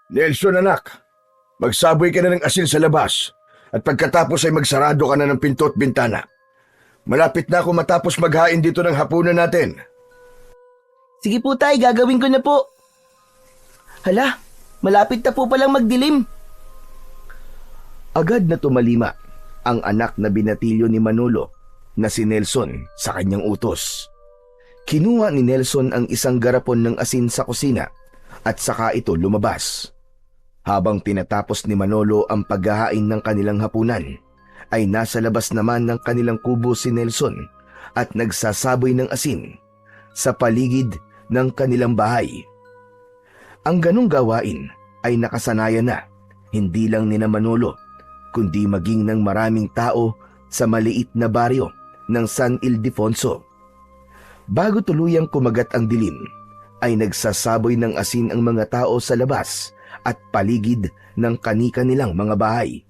Nelson anak, magsaboy ka na ng asin sa labas at pagkatapos ay magsarado ka na ng pinto at bintana. Malapit na ako matapos maghain dito ng hapunan natin. Sige po tay, gagawin ko na po. Hala, malapit na po palang magdilim. Agad na tumalima ang anak na binatilyo ni Manolo na si Nelson sa kanyang utos. Kinuha ni Nelson ang isang garapon ng asin sa kusina at saka ito lumabas. Habang tinatapos ni Manolo ang paghahain ng kanilang hapunan, ay nasa labas naman ng kanilang kubo si Nelson at nagsasaboy ng asin sa paligid ng kanilang bahay. Ang ganong gawain ay nakasanayan na hindi lang ni Manolo kundi maging ng maraming tao sa maliit na baryo ng San Ildefonso. Bago tuluyang kumagat ang dilim, ay nagsasaboy ng asin ang mga tao sa labas at paligid ng kani-kanilang mga bahay.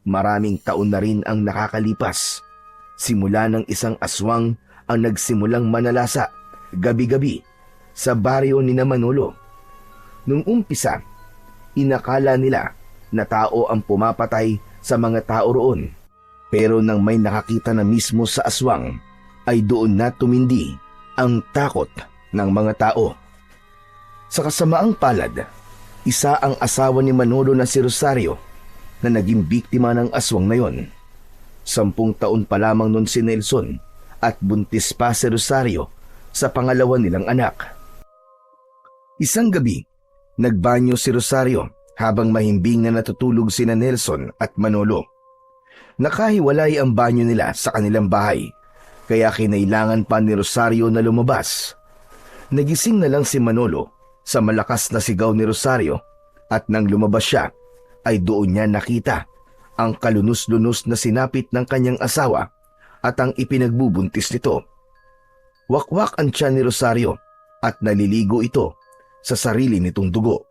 Maraming taon na rin ang nakakalipas. Simula ng isang aswang ang nagsimulang manalasa gabi-gabi sa baryo ni Manolo. Nung umpisa, inakala nila na tao ang pumapatay sa mga tao roon. Pero nang may nakakita na mismo sa aswang, ay doon na tumindi ang takot ng mga tao. Sa kasamaang palad, isa ang asawa ni Manolo na si Rosario na naging biktima ng aswang na yon. 10 taon pa lamang nun si Nelson at buntis pa si Rosario sa pangalawa nilang anak. Isang gabi, nagbanyo si Rosario habang mahimbing na natutulog sina Nelson at Manolo. Nakahiwalay ang banyo nila sa kanilang bahay, kaya kinailangan pa ni Rosario na lumabas. Nagising na lang si Manolo sa malakas na sigaw ni Rosario at nang lumabas siya, ay doon niya nakita ang kalunos-lunos na sinapit ng kanyang asawa at ang ipinagbubuntis nito. Wakwak ang tiyan ni Rosario at naliligo ito sa sarili nitong dugo.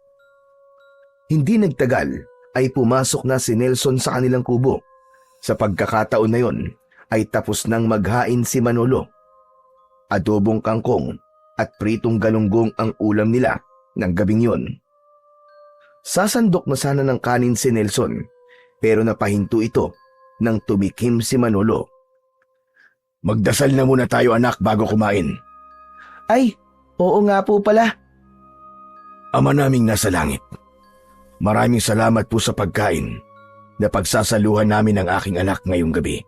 Hindi nagtagal ay pumasok na si Nelson sa kanilang kubo. Sa pagkakataon na yon ay tapos nang maghain si Manolo. Adobong kangkong at pritong galunggong ang ulam nila ng gabing yon. Sasandok na sana ng kanin si Nelson pero napahinto ito nang tumikim si Manolo. Magdasal na muna tayo anak bago kumain. Ay, oo nga po pala. Ama naming nasa langit, maraming salamat po sa pagkain na pagsasaluhan namin ng aking anak ngayong gabi.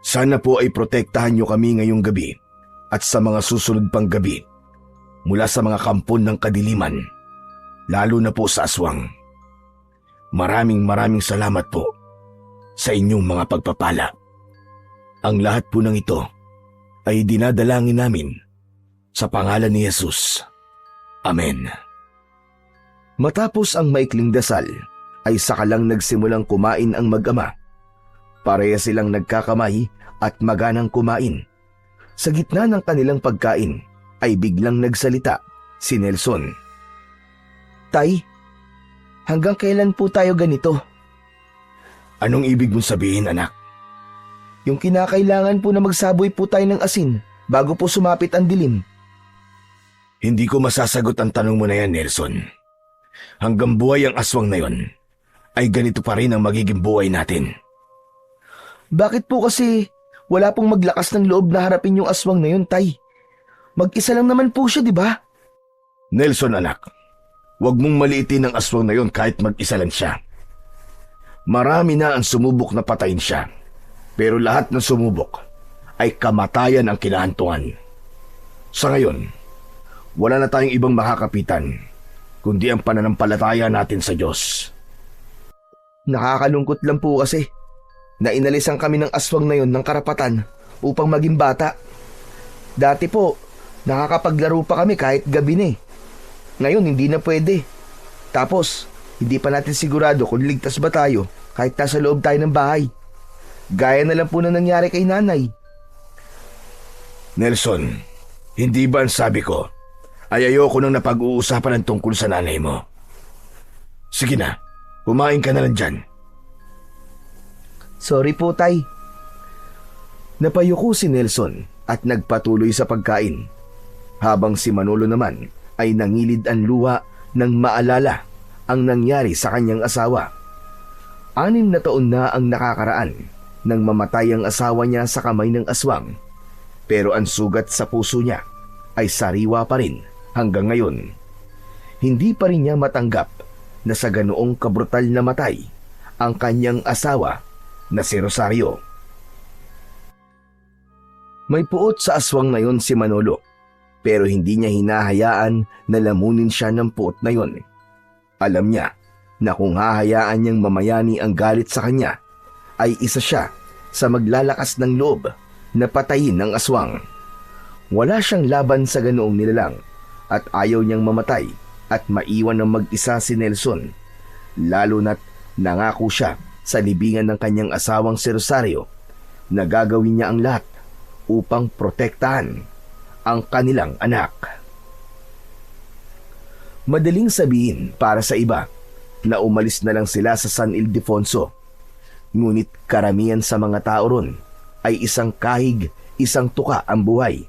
Sana po ay protektahan niyo kami ngayong gabi at sa mga susunod pang gabi mula sa mga kampon ng kadiliman, lalo na po sa aswang. Maraming salamat po sa inyong mga pagpapala. Ang lahat po ng ito ay dinadalangin namin sa pangalan ni Jesus. Amen. Matapos ang maikling dasal, ay sakalang nagsimulang kumain ang mag-ama. Pareha silang nagkakamay at maganang kumain. Sa gitna ng kanilang pagkain, ay biglang nagsalita si Nelson. Tay, hanggang kailan po tayo ganito? Anong ibig mong sabihin anak? Yung kinakailangan po na magsaboy po tayo ng asin bago po sumapit ang dilim. Hindi ko masasagot ang tanong mo na yan, Nelson. Hanggang buhay ang aswang na yon, ay ganito pa rin ang magiging buhay natin. Bakit po kasi wala pong maglakas ng loob na harapin yung aswang na yun, Tay? Mag-isa lang naman po siya, di ba? Nelson anak, huwag mong maliitin ang aswang na yon kahit mag-isa lang siya. Marami na ang sumubok na patayin siya, pero lahat ng sumubok ay kamatayan ang kinahantungan. Sa ngayon, wala na tayong ibang makakapitan kundi ang pananampalataya natin sa Diyos. Nakakalungkot lang po kasi na inalisan kami ng aswang na yon ng karapatan upang maging bata. Dati po, nakakapaglaro pa kami kahit gabi na eh. Ngayon, hindi na pwede. Tapos, hindi pa natin sigurado kung ligtas ba tayo kahit nasa loob tayo ng bahay. Gaya na lang po na nangyari kay nanay. Nelson, hindi ba ang sabi ko ay ayoko nang napag-uusapan ng tungkol sa nanay mo? Sige na, kumain ka na lang dyan. Sorry po, Tay. Napayuko si Nelson at nagpatuloy sa pagkain, habang si Manolo naman ay nangilid ang luha ng maalala ang nangyari sa kanyang asawa. 6 na taon na ang nakakaraan nang mamatay ang asawa niya sa kamay ng aswang. Pero ang sugat sa puso niya ay sariwa pa rin hanggang ngayon. Hindi pa rin niya matanggap na sa ganoong kabrutal na matay ang kanyang asawa na si Rosario. May puot sa aswang na yon si Manolo, pero hindi niya hinahayaan na lamunin siya ng puot na yon. Alam niya na kung hahayaan niyang mamayani ang galit sa kanya, ay isa siya sa maglalakas ng loob na patayin ng aswang. Wala siyang laban sa ganoong nilalang at ayaw niyang mamatay at maiwan ng mag-isa si Nelson, lalo na't nangako siya sa libingan ng kanyang asawang si Rosario na gagawin niya ang lahat upang protektahan ang kanilang anak. Madaling sabihin para sa iba na umalis na lang sila sa San Ildefonso, ngunit karamihan sa mga tao ron ay isang kahig, isang tuka ang buhay,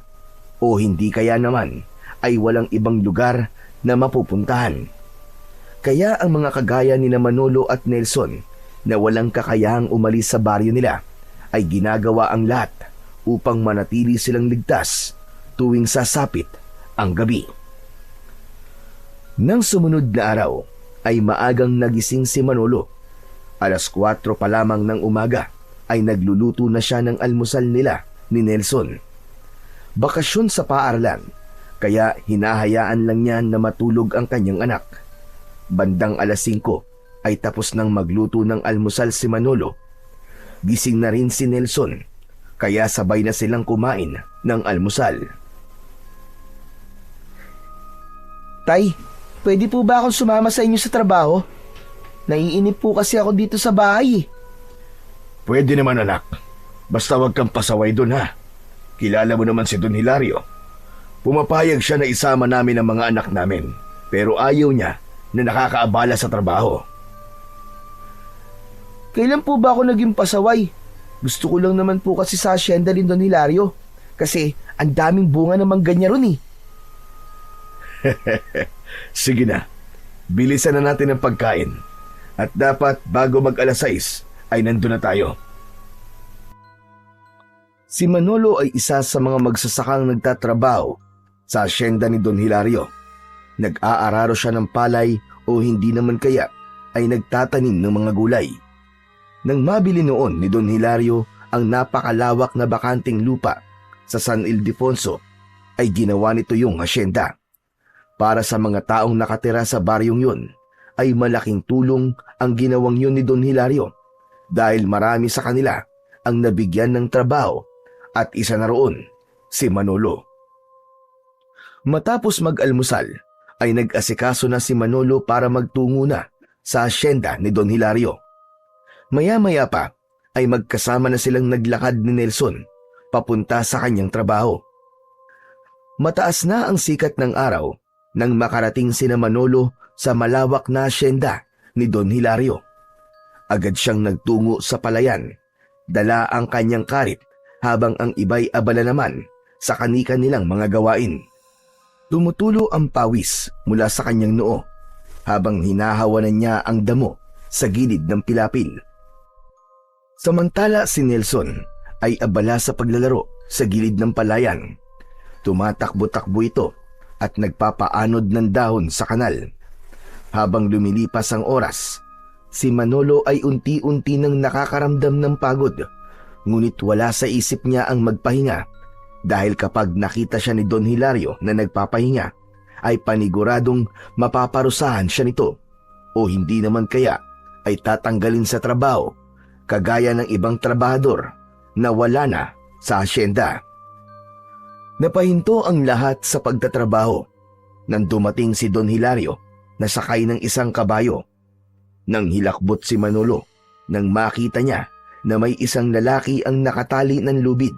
o hindi kaya naman ay walang ibang lugar na mapupuntahan. Kaya ang mga kagaya ni Manolo at Nelson na walang kakayahang umalis sa baryo nila ay ginagawa ang lahat upang manatili silang ligtas tuwing sasapit ang gabi. Nang sumunod na araw ay maagang nagising si Manolo. 4:00 pa lamang ng umaga ay nagluluto na siya ng almusal nila ni Nelson. Bakasyon sa paaralan, kaya hinahayaan lang niya na matulog ang kanyang anak. Bandang 5:00 ay tapos nang magluto ng almusal si Manolo. Gising na rin si Nelson, kaya sabay na silang kumain ng almusal. Tay, pwede po ba akong sumama sa inyo sa trabaho? Naiinip po kasi ako dito sa bahay. Pwede naman anak. Basta wag kang pasaway dun ha. Kilala mo naman si Don Hilario. Pumapayag siya na isama namin ang mga anak namin, pero ayaw niya na nakakaabala sa trabaho. Kailan po ba ako naging pasaway? Gusto ko lang naman po kasi sa asyenda ni Don Hilario. Kasi ang daming bunga namang ganyan ron eh. Sige na, bilisan na natin ang pagkain. At dapat bago mag 6:00 ay nandun na tayo. Si Manolo ay isa sa mga magsasakang nagtatrabaho sa asyenda ni Don Hilario. Nag-aararo siya ng palay o hindi naman kaya ay nagtatanim ng mga gulay. Nang mabili noon ni Don Hilario ang napakalawak na bakanting lupa sa San Ildefonso, ay ginawa nito yung asyenda. Para sa mga taong nakatira sa baryong yun, ay malaking tulong ang ginawang yun ni Don Hilario dahil marami sa kanila ang nabigyan ng trabaho at isa na roon si Manolo. Matapos mag-almusal ay nag-asikaso na si Manolo para magtungo na sa asyenda ni Don Hilario. Maya-maya pa ay magkasama na silang naglakad ni Nelson papunta sa kanyang trabaho. Mataas na ang sikat ng araw nang makarating sina Manolo sa malawak na asyenda ni Don Hilario. Agad siyang nagtungo sa palayan, dala ang kanyang karit habang ang iba'y abala naman sa kani-kanilang mga gawain. Tumutulo ang pawis mula sa kanyang noo habang hinahawanan niya ang damo sa gilid ng pilapil. Samantala si Nelson ay abala sa paglalaro sa gilid ng palayan. Tumatakbo-takbo ito at nagpapaanod ng dahon sa kanal. Habang lumilipas ang oras, si Manolo ay unti-unti nang nakakaramdam ng pagod, ngunit wala sa isip niya ang magpahinga dahil kapag nakita siya ni Don Hilario na nagpapahinga, ay paniguradong mapaparusahan siya nito o hindi naman kaya ay tatanggalin sa trabaho kagaya ng ibang trabahador na wala na sa asyenda. Napahinto ang lahat sa pagtatrabaho nang dumating si Don Hilario na sakay ng isang kabayo. Nang hilakbot si Manolo nang makita niya na may isang lalaki ang nakatali ng lubid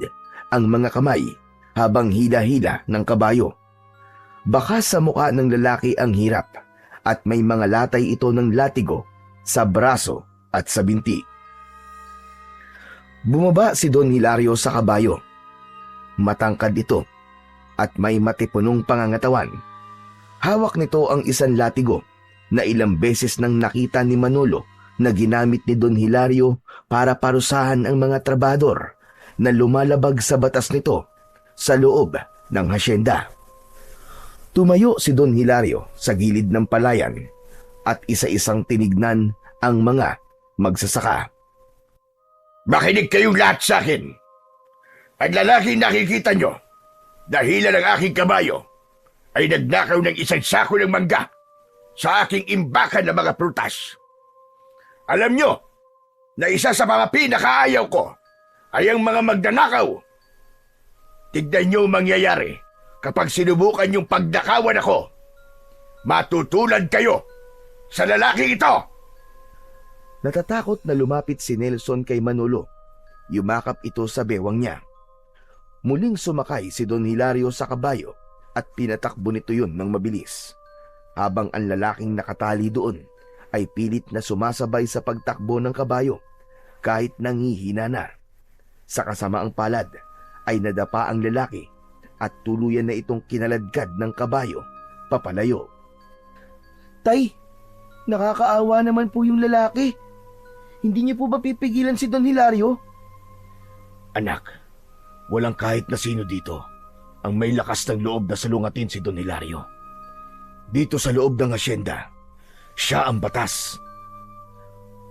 ang mga kamay habang hila-hila ng kabayo. Baka sa mukha ng lalaki ang hirap at may mga latay ito ng latigo sa braso at sa binti. Bumaba si Don Hilario sa kabayo. Matangkad ito at may matipunong pangangatawan. Hawak nito ang isang latigo na ilang beses nang nakita ni Manolo na ginamit ni Don Hilario para parusahan ang mga trabador na lumalabag sa batas nito sa loob ng hasyenda. Tumayo si Don Hilario sa gilid ng palayan at isa-isang tinignan ang mga magsasaka. Makinig kayong lahat sa akin. Ang lalaking nakikita nyo, dahilan ng aking kabayo, ay nagnakaw ng isang sako ng mangga sa aking imbakan ng mga prutas. Alam nyo na isa sa mga pinakaayaw ko ay ang mga magnanakaw. Tignan nyo ang mangyayari kapag sinubukan yung pagnakawan ako. Matutulad kayo sa lalaking ito. Natatakot na lumapit si Nelson kay Manolo. Yumakap ito sa bewang niya. Muling sumakay si Don Hilario sa kabayo at pinatakbo nito yun ng mabilis. Habang ang lalaking nakatali doon ay pilit na sumasabay sa pagtakbo ng kabayo kahit nangihina na. Sa kasamaang palad ay nadapa ang lalaki at tuluyan na itong kinaladkad ng kabayo papalayo. Tay, nakakaawa naman po yung lalaki. Hindi niyo po ba pipigilan si Don Hilario? Anak, walang kahit na sino dito ang may lakas ng loob na salungatin si Don Hilario. Dito sa loob ng asyenda, siya ang batas.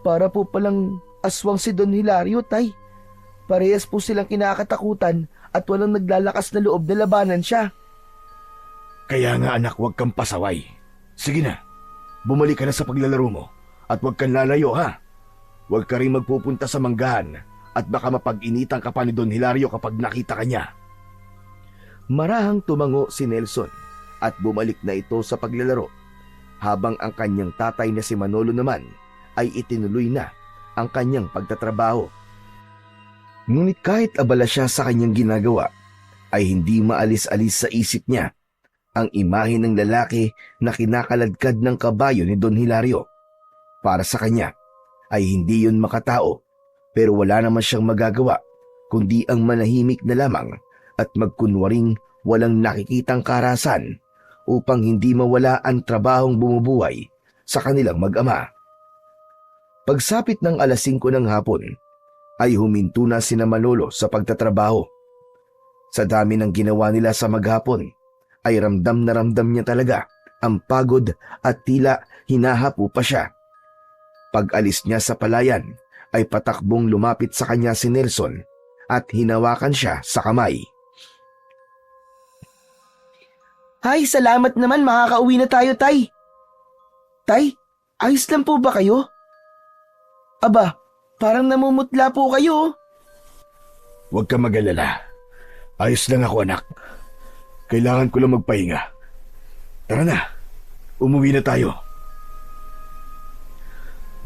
Para po palang aswang si Don Hilario, Tay. Parehas po silang kinakatakutan at walang naglalakas na loob na labanan siya. Kaya nga anak, huwag kang pasaway. Sige na, bumalik ka na sa paglalaro mo at huwag kang lalayo ha. Huwag ka rin magpupunta sa manggahan at baka mapag-initan ka pa ni Don Hilario kapag nakita ka niya. Marahang tumango si Nelson at bumalik na ito sa paglalaro habang ang kanyang tatay na si Manolo naman ay itinuloy na ang kanyang pagtatrabaho. Ngunit kahit abala siya sa kanyang ginagawa, ay hindi maalis-alis sa isip niya ang imahe ng lalaki na kinakaladkad ng kabayo ni Don Hilario. Para sa kanya ay hindi yun makatao, pero wala naman siyang magagawa kundi ang manahimik na lamang at magkunwaring walang nakikitang karahasan upang hindi mawala ang trabahong bumubuhay sa kanilang mag-ama. Pagsapit ng 5:00 ng hapon, ay huminto na sina Manolo sa pagtatrabaho. Sa dami ng ginawa nila sa maghapon, ay ramdam na ramdam niya talaga ang pagod at tila hinahapo pa siya. Pag-alis niya sa palayan, ay patakbong lumapit sa kanya si Nelson at hinawakan siya sa kamay. Ay, salamat naman, makakauwi na tayo, Tay. Tay, ayos lang po ba kayo? Aba, parang namumutla po kayo. Huwag ka mag-alala. Ayos lang ako anak. Kailangan ko lang magpahinga. Tara na, umuwi na tayo.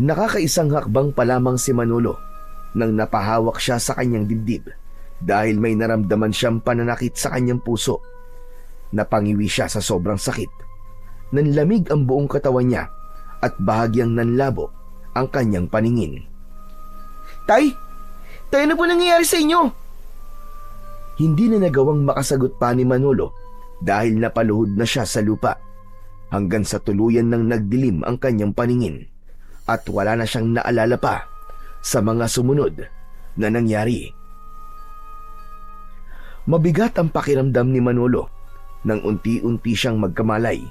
Nakakaisang hakbang pa lamang si Manolo nang napahawak siya sa kanyang dibdib dahil may naramdaman siyang pananakit sa kanyang puso. Napangiwi siya sa sobrang sakit. Nanlamig ang buong katawan niya at bahagyang nanlabo ang kanyang paningin. Tay, ano po nangyayari sa inyo? Hindi na nagawang makasagot pa ni Manolo dahil napaluhod na siya sa lupa hanggang sa tuluyan ng nagdilim ang kanyang paningin at wala na siyang naalala pa sa mga sumunod na nangyari. Mabigat ang pakiramdam ni Manolo nang unti-unti siyang magkamalay.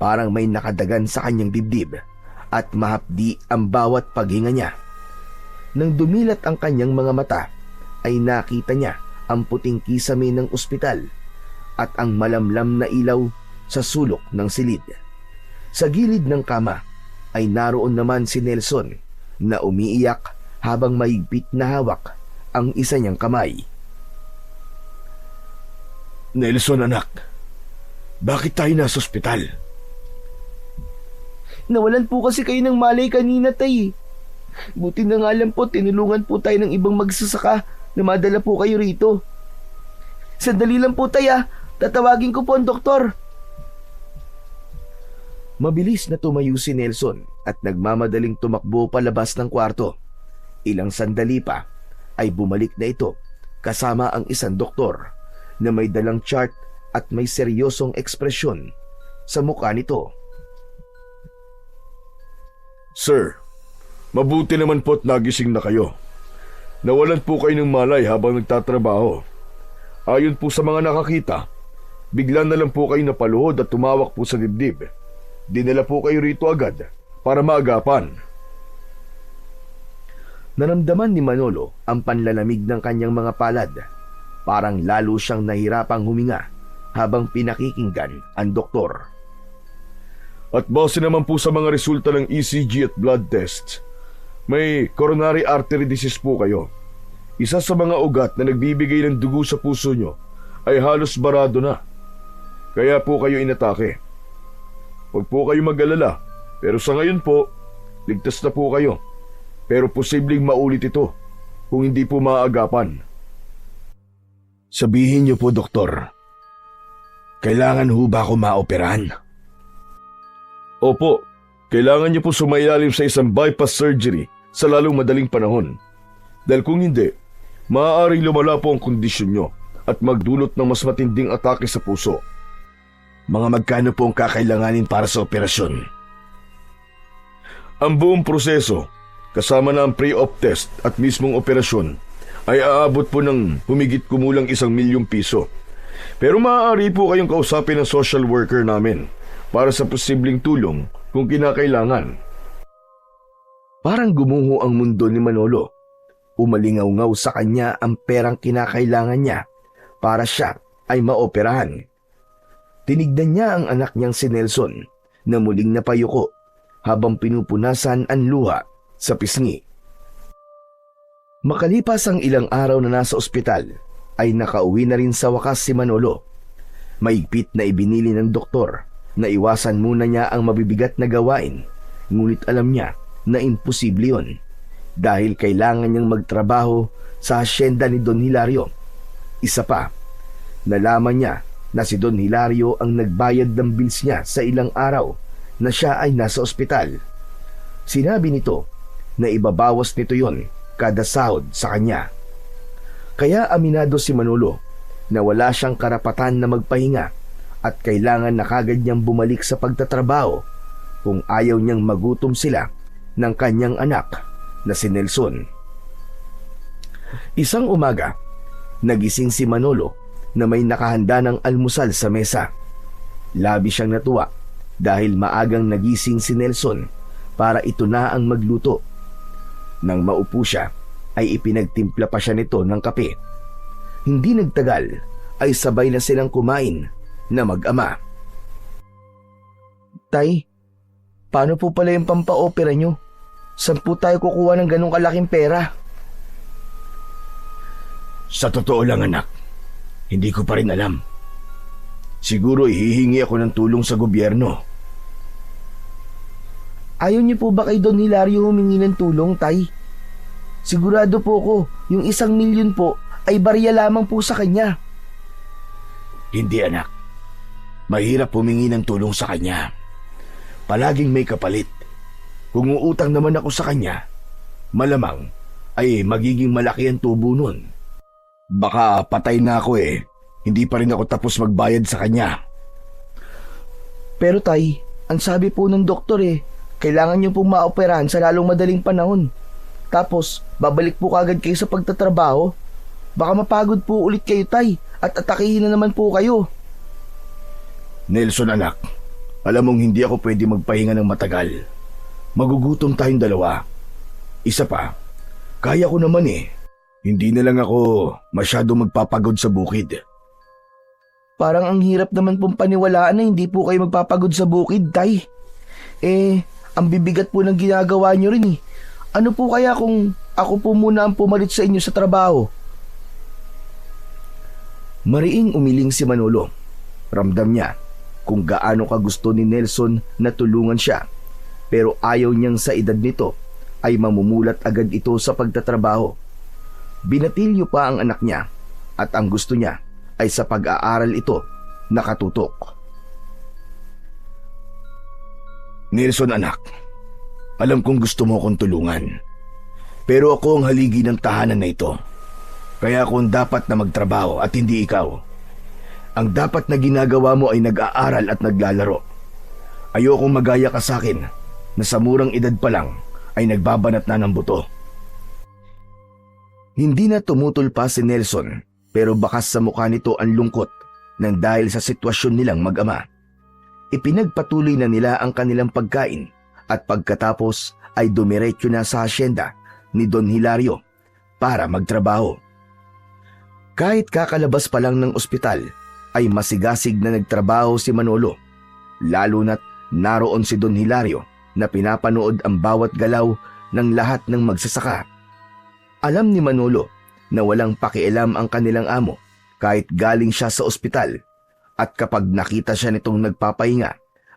Parang may nakadagan sa kanyang dibdib at mahapdi ang bawat paghinga niya. Nang dumilat ang kanyang mga mata, ay nakita niya ang puting kisame ng ospital at ang malamlam na ilaw sa sulok ng silid. Sa gilid ng kama ay naroon naman si Nelson na umiiyak habang mahigpit na hawak ang isa niyang kamay. Nelson anak, bakit tayo nasa ospital? Nawalan po kasi kayo ng malay kanina, Tay. Buti na nga lang po, tinulungan po tayo ng ibang magsasaka na madala po kayo rito. Sandali lang po, Tay, tatawagin ko po ang doktor. Mabilis na tumayo si Nelson at nagmamadaling tumakbo palabas ng kwarto. Ilang sandali pa ay bumalik na ito kasama ang isang doktor na may dalang chart at may seryosong ekspresyon sa mukha nito. Sir, mabuti naman po't nagising na kayo. Nawalan po kayo ng malay habang nagtatrabaho. Ayon po sa mga nakakita, bigla na lang po kayo napaluhod at tumawak po sa dibdib. Dinala po kayo rito agad para maagapan. Naramdaman ni Manolo ang panlalamig ng kanyang mga palad. Parang lalo siyang nahirapang huminga habang pinakikinggan ang doktor. At base naman po sa mga resulta ng ECG at blood tests, may coronary artery disease po kayo. Isa sa mga ugat na nagbibigay ng dugo sa puso nyo ay halos barado na. Kaya po kayo inatake. Huwag po kayo mag-alala, pero sa ngayon po, ligtas na po kayo. Pero posibleng maulit ito kung hindi po maaagapan. Sabihin niyo po, doktor, kailangan ho ba ako maoperahan? Opo, kailangan niyo po sumailalim sa isang bypass surgery sa lalong madaling panahon. Dahil kung hindi, maaaring lumala po ang kondisyon nyo at magdulot ng mas matinding atake sa puso. Mga magkano po ang kakailanganin para sa operasyon? Ang buong proseso, kasama na ang pre-op test at mismong operasyon, ay aabot po ng humigit kumulang 1 milyong piso. Pero maaari po kayong kausapin ng social worker namin para sa posibleng tulong kung kinakailangan. Parang gumuho ang mundo ni Manolo. Umalingaw-ngaw sa kanya ang perang kinakailangan niya para siya ay maoperahan. Tinignan niya ang anak niyang si Nelson na muling napayuko habang pinupunasan ang luha sa pisngi. Makalipas ang ilang araw na nasa ospital, ay nakauwi na rin sa wakas si Manolo. Maigpit na ibinili ng doktor na iwasan muna niya ang mabibigat na gawain, ngunit alam niya na imposible yun dahil kailangan niyang magtrabaho sa hasyenda ni Don Hilario. Isa pa, nalaman niya na si Don Hilario ang nagbayad ng bills niya sa ilang araw na siya ay nasa ospital. Sinabi nito na ibabawas nito yon kada sahod sa kanya. Kaya aminado si Manolo na wala siyang karapatan na magpahinga at kailangan na kagad niyang bumalik sa pagtatrabaho kung ayaw niyang magutom sila ng kanyang anak na si Nelson. Isang umaga, nagising si Manolo na may nakahanda ng almusal sa mesa. Labi siyang natuwa dahil maagang nagising si Nelson para ito na ang magluto. Nang maupo siya, ay ipinagtimpla pa siya nito ng kape. Hindi nagtagal, ay sabay na silang kumain na mag-ama. Tay, paano po pala yung pampaopera nyo? Saan po tayo kukuha ng ganong kalaking pera? Sa totoo lang, anak, hindi ko pa rin alam. Siguro ihihingi ako ng tulong sa gobyerno. Ayaw niyo po ba kay Don Hilario humingi ng tulong, Tay? Sigurado po ko, yung 1 milyon po ay barya lamang po sa kanya. Hindi, anak. Mahirap humingi ng tulong sa kanya. Palaging may kapalit. Kung uutang naman ako sa kanya, malamang ay magiging malaki ang tubo nun. Baka patay na ako eh. Hindi pa rin ako tapos magbayad sa kanya. Pero Tay, ang sabi po ng doktor kailangan niyo pong maoperahan sa lalong madaling panahon. Tapos, babalik po kagad kayo sa pagtatrabaho. Baka mapagod po ulit kayo, Tay, at atakihin na naman po kayo. Nelson, anak, alam mong hindi ako pwede magpahinga ng matagal. Magugutom tayong dalawa. Isa pa, kaya ko naman Hindi na lang ako masyado magpapagod sa bukid. Parang ang hirap naman pong paniwalaan na hindi po kayo magpapagod sa bukid, Tay. Ang bibigat po ng ginagawa nyo rin Ano po kaya kung ako po muna ang pumalit sa inyo sa trabaho? Mariing umiling si Manolo. Ramdam niya kung gaano kagusto ni Nelson na tulungan siya. Pero ayaw niyang sa edad nito ay mamumulat agad ito sa pagtatrabaho. Binatilyo pa ang anak niya at ang gusto niya ay sa pag-aaral ito nakatutok. Nelson, anak, alam kong gusto mo akong tulungan. Pero ako ang haligi ng tahanan na ito. Kaya ako ang dapat na magtrabaho at hindi ikaw. Ang dapat na ginagawa mo ay nag-aaral at naglalaro. Ayokong magaya ka sa akin na sa murang edad pa lang ay nagbabanat na ng buto. Hindi na tumutol pa si Nelson pero bakas sa mukha nito ang lungkot nang dahil sa sitwasyon nilang mag-ama. Ipinagpatuloy na nila ang kanilang pagkain at pagkatapos ay dumiretso na sa hasyenda ni Don Hilario para magtrabaho. Kahit kakalabas pa lang ng ospital ay masigasig na nagtrabaho si Manolo, lalo na't naroon si Don Hilario na pinapanood ang bawat galaw ng lahat ng magsasaka. Alam ni Manolo na walang pakialam ang kanilang amo kahit galing siya sa ospital, at kapag nakita siya nitong nagpapahinga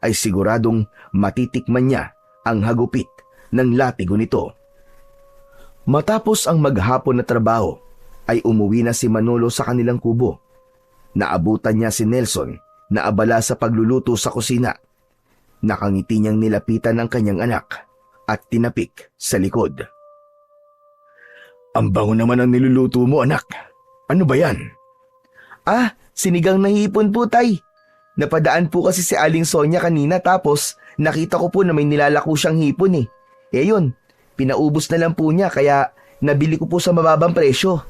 ay siguradong matitikman niya ang hagupit ng latigo nito. Matapos ang maghapon na trabaho ay umuwi na si Manolo sa kanilang kubo. Naabutan niya si Nelson na abala sa pagluluto sa kusina. Nakangiti niyang nilapitan ang kanyang anak at tinapik sa likod. Ang bango naman ang niluluto mo, anak. Ano ba yan? Ah, sinigang na hipon po, tay. Napadaan po kasi si Aling Sonia kanina tapos nakita ko po na may nilalako siyang hipon eh. Eh yun, pinaubos na lang po niya kaya nabili ko po sa mababang presyo.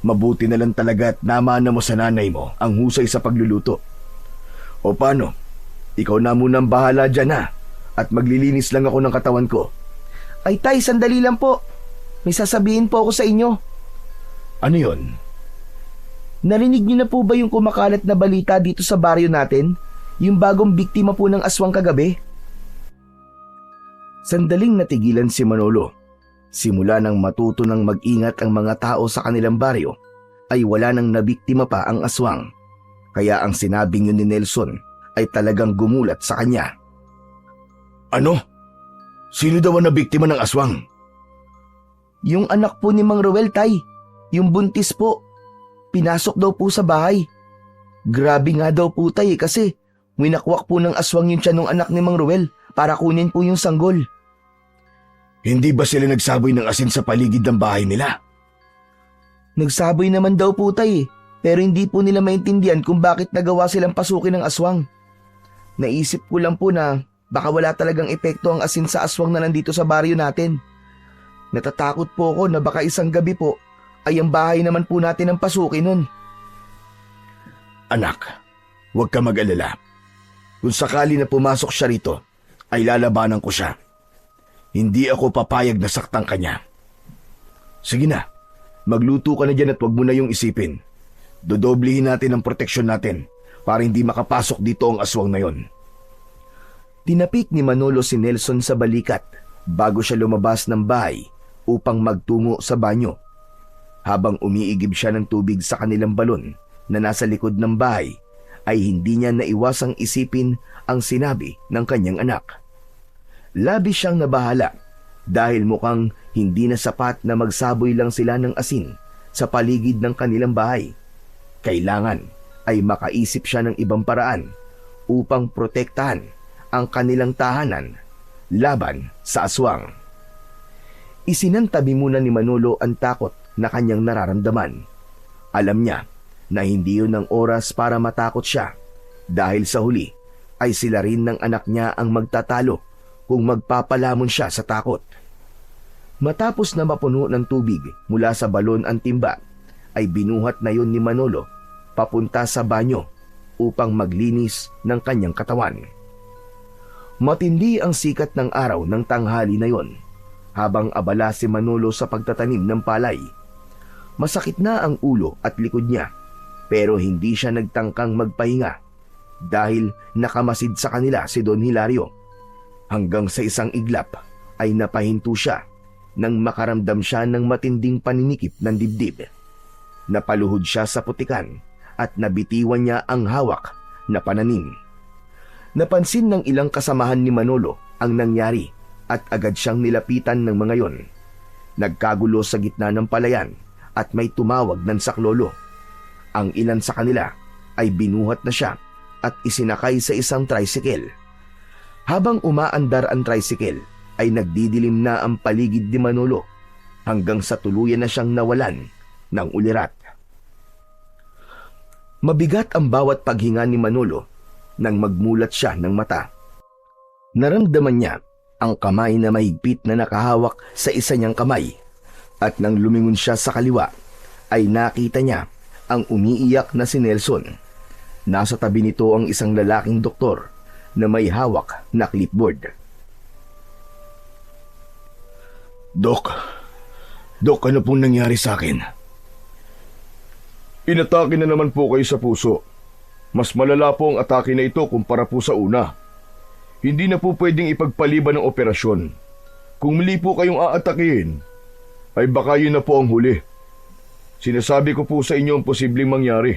Mabuti na lang talaga at namana mo sa nanay mo ang husay sa pagluluto. O paano? Ikaw na munang bahala dyan ha, at maglilinis lang ako ng katawan ko. Ay tay, sandali lang po. May sasabihin po ako sa inyo. Ano yon? Narinig niyo na po ba yung kumakalat na balita dito sa baryo natin? Yung bagong biktima po ng aswang kagabi? Sandaling natigilan si Manolo. Simula nang matuto ng mag-ingat ang mga tao sa kanilang baryo, ay wala nang nabiktima pa ang aswang. Kaya ang sinabing yun ni Nelson ay talagang gumulat sa kanya. Ano? Sino daw ang nabiktima ng aswang? Yung anak po ni Mang Ruel, tay. Yung buntis po. Pinasok daw po sa bahay. Grabe nga daw po, tay, kasi winakwak po ng aswang yung tiyan ng anak ni Mang Ruel para kunin po yung sanggol. Hindi ba sila nagsaboy ng asin sa paligid ng bahay nila? Nagsaboy naman daw po, tay, pero hindi po nila maintindihan kung bakit nagawa silang pasukin ng aswang. Naisip ko lang po na baka wala talagang epekto ang asin sa aswang na nandito sa baryo natin. Natatakot po ako na baka isang gabi po ay ang bahay naman po natin ang pasukin nun. Anak, huwag ka mag-alala. Kung sakali na pumasok siya rito, ay lalabanan ko siya. Hindi ako papayag na saktan kanya. Sige na, magluto ka na dyan at huwag mo na yung isipin. Dodoblihin natin ang proteksyon natin para hindi makapasok dito ang aswang na yon. Tinapik ni Manolo si Nelson sa balikat bago siya lumabas ng bahay upang magtungo sa banyo. Habang umiigib siya ng tubig sa kanilang balon na nasa likod ng bahay, ay hindi niya naiwasang isipin ang sinabi ng kanyang anak. Labis siyang nabahala dahil mukhang hindi na sapat na magsaboy lang sila ng asin sa paligid ng kanilang bahay. Kailangan ay makaisip siya ng ibang paraan upang protektahan ang kanilang tahanan laban sa aswang. Isinantabi muna ni Manolo ang takot na kanyang nararamdaman. Alam niya na hindi yun ang oras para matakot siya dahil sa huli ay sila rin ng anak niya ang magtatalo kung magpapalamon siya sa takot. Matapos na mapuno ng tubig mula sa balon ang timba, ay binuhat na yon ni Manolo papunta sa banyo upang maglinis ng kanyang katawan. Matindi ang sikat ng araw ng tanghali na yon habang abala si Manolo sa pagtatanim ng palay. Masakit na ang ulo at likod niya pero hindi siya nagtangkang magpahinga dahil nakamasid sa kanila si Don Hilario. Hanggang sa isang iglap ay napahinto siya nang makaramdam siya ng matinding paninikip ng dibdib. Napaluhod siya sa putikan at nabitiwan niya ang hawak na pananim. Napansin ng ilang kasamahan ni Manolo ang nangyari at agad siyang nilapitan ng mga yon. Nagkagulo sa gitna ng palayan at may tumawag ng saklolo. Ang ilan sa kanila ay binuhat na siya at isinakay sa isang tricycle. Habang umaandar ang tricycle, ay nagdidilim na ang paligid ni Manolo hanggang sa tuluyan na siyang nawalan ng ulirat. Mabigat ang bawat paghinga ni Manolo nang magmulat siya ng mata. Naramdaman niya ang kamay na mahigpit na nakahawak sa isa niyang kamay at nang lumingon siya sa kaliwa ay nakita niya ang umiiyak na si Nelson. Nasa tabi nito ang isang lalaking doktor na may hawak na clipboard. Dok, ano pong nangyari sa akin? Inatake na naman po kayo sa puso. Mas malala po ang atake na ito kumpara po sa una. Hindi na po pwedeng ipagpaliban ng operasyon. Kung muli po kayong aatakihin, ay baka yun na po ang huli. Sinasabi ko po sa inyo ang posibleng mangyari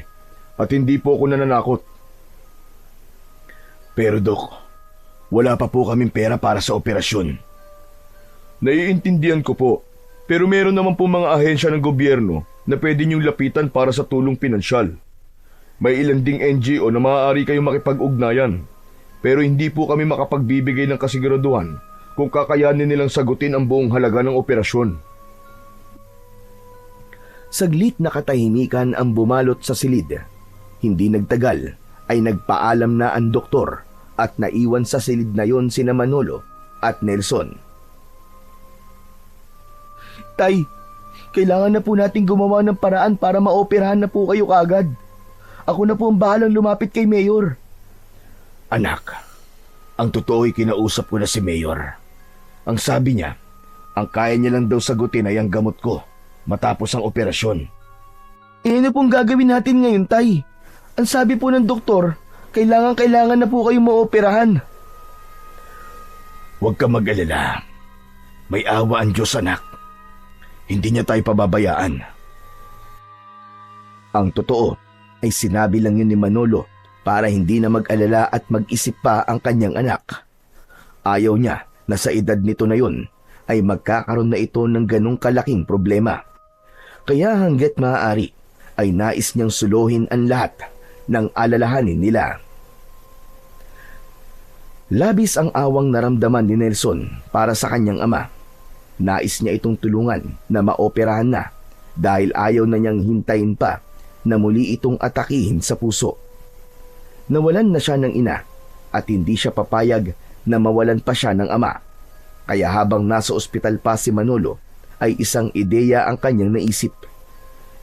at hindi po ako nananakot. Pero Dok, wala pa po kaming pera para sa operasyon. Naiintindihan ko po, pero meron naman po mga ahensya ng gobyerno na pwede niyong lapitan para sa tulong pinansyal. May ilan ding NGO na maaari kayong makipag-ugnayan, pero hindi po kami makapagbibigay ng kasiguraduhan kung kakayanin nilang sagutin ang buong halaga ng operasyon. Saglit na katahimikan ang bumalot sa silid. Hindi nagtagal ay nagpaalam na ang doktor at naiwan sa silid na yon sina Manolo at Nelson. Tay, kailangan na po nating gumawa ng paraan para maoperahan na po kayo kaagad. Ako na po ang bahalang lumapit kay Mayor. Anak, ang totoo ay kinausap ko na si Mayor. Ang sabi niya, ang kaya niya lang daw sagutin ay ang gamot ko matapos ang operasyon. Ano pong gagawin natin ngayon, Tay? Ang sabi po ng doktor, kailangan na po kayong maoperahan. Huwag ka mag-alala. May awa ang Diyos, anak. Hindi niya tayo pababayaan. Ang totoo ay sinabi lang yun ni Manolo para hindi na mag-alala at mag-isip pa ang kanyang anak. Ayaw niya na sa edad nito na yun ay magkakaroon na ito ng ganong kalaking problema. Kaya hanggat maaari ay nais niyang suluhin ang lahat ng alalahanin nila. Labis ang awang naramdaman ni Nelson para sa kanyang ama. Nais niya itong tulungan na maoperahan na dahil ayaw na niyang hintayin pa na muli itong atakihin sa puso. Nawalan na siya ng ina at hindi siya papayag na mawalan pa siya ng ama. Kaya habang nasa ospital pa si Manolo ay isang ideya ang kanyang naisip.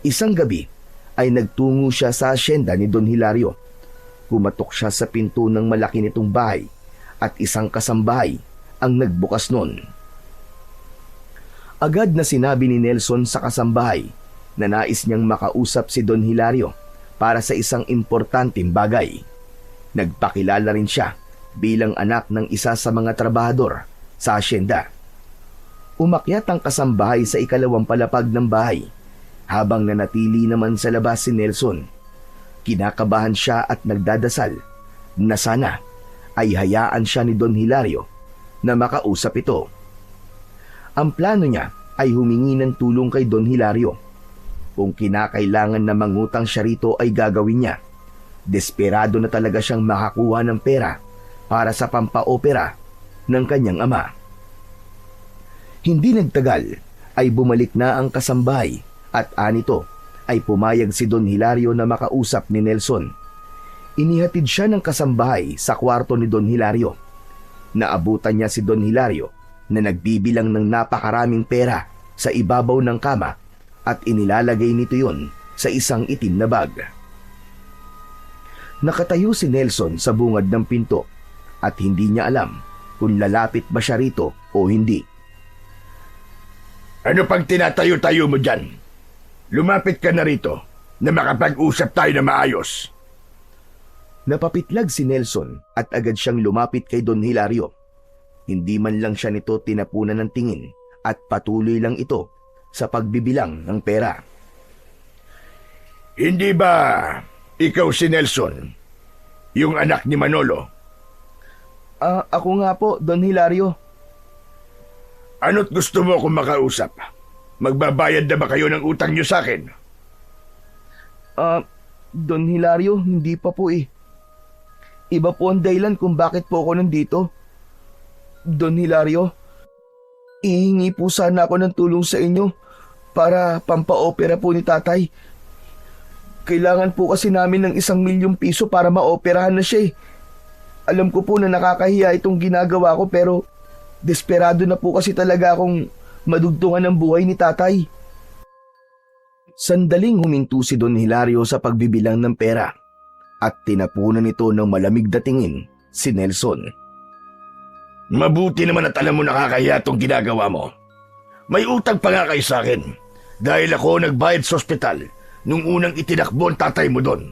Isang gabi ay nagtungo siya sa asyenda ni Don Hilario. Kumatok siya sa pinto ng malaki nitong bahay at isang kasambahay ang nagbukas noon. Agad na sinabi ni Nelson sa kasambahay na nais niyang makausap si Don Hilario para sa isang importanteng bagay. Nagpakilala rin siya bilang anak ng isa sa mga trabahador sa asyenda. Umakyat ang kasambahay sa ikalawang palapag ng bahay habang nanatili naman sa labas si Nelson. Kinakabahan siya at nagdadasal na sana ay hayaan siya ni Don Hilario na makausap ito. Ang plano niya ay humingi ng tulong kay Don Hilario. Kung kinakailangan na mangutang siya rito ay gagawin niya. Desperado na talaga siyang makakuha ng pera para sa pampaopera ng kanyang ama. Hindi nagtagal ay bumalik na ang kasambahay at anito ay pumayag si Don Hilario na makausap ni Nelson. Inihatid siya ng kasambahay sa kwarto ni Don Hilario. Naabutan niya si Don Hilario na nagbibilang ng napakaraming pera sa ibabaw ng kama at inilalagay nito yon sa isang itim na bag. Nakatayo si Nelson sa bungad ng pinto at hindi niya alam kung lalapit ba siya rito o hindi. Ano pang tinatayo-tayo mo dyan? Lumapit ka na rito na makapag-usap tayo na maayos. Napapitlag si Nelson at agad siyang lumapit kay Don Hilario. Hindi man lang siya nito tinapunan ng tingin at patuloy lang ito sa pagbibilang ng pera. Hindi ba ikaw si Nelson, yung anak ni Manolo? Ako nga po, Don Hilario. Ano't gusto mo akong makausap? Magbabayad na ba kayo ng utang niyo sa akin? Don Hilario, hindi pa po eh. Iba po ang dahilan kung bakit po ako nandito. Don Hilario, ihingi po sana ako ng tulong sa inyo para pampaopera po ni tatay. Kailangan po kasi namin ng 1 milyong piso para maoperahan na siya eh. Alam ko po na nakakahiya itong ginagawa ko pero desperado na po kasi talaga akong madugtungan ng buhay ni tatay. Sandaling huminto si Don Hilario sa pagbibilang ng pera at tinapunan nito ng malamig na tingin si Nelson. Mabuti naman at alam mo nakakahiya itong ginagawa mo. May utang pa nga kayo sa akin dahil ako nagbayad sa ospital nung unang itinakbo ang tatay mo doon.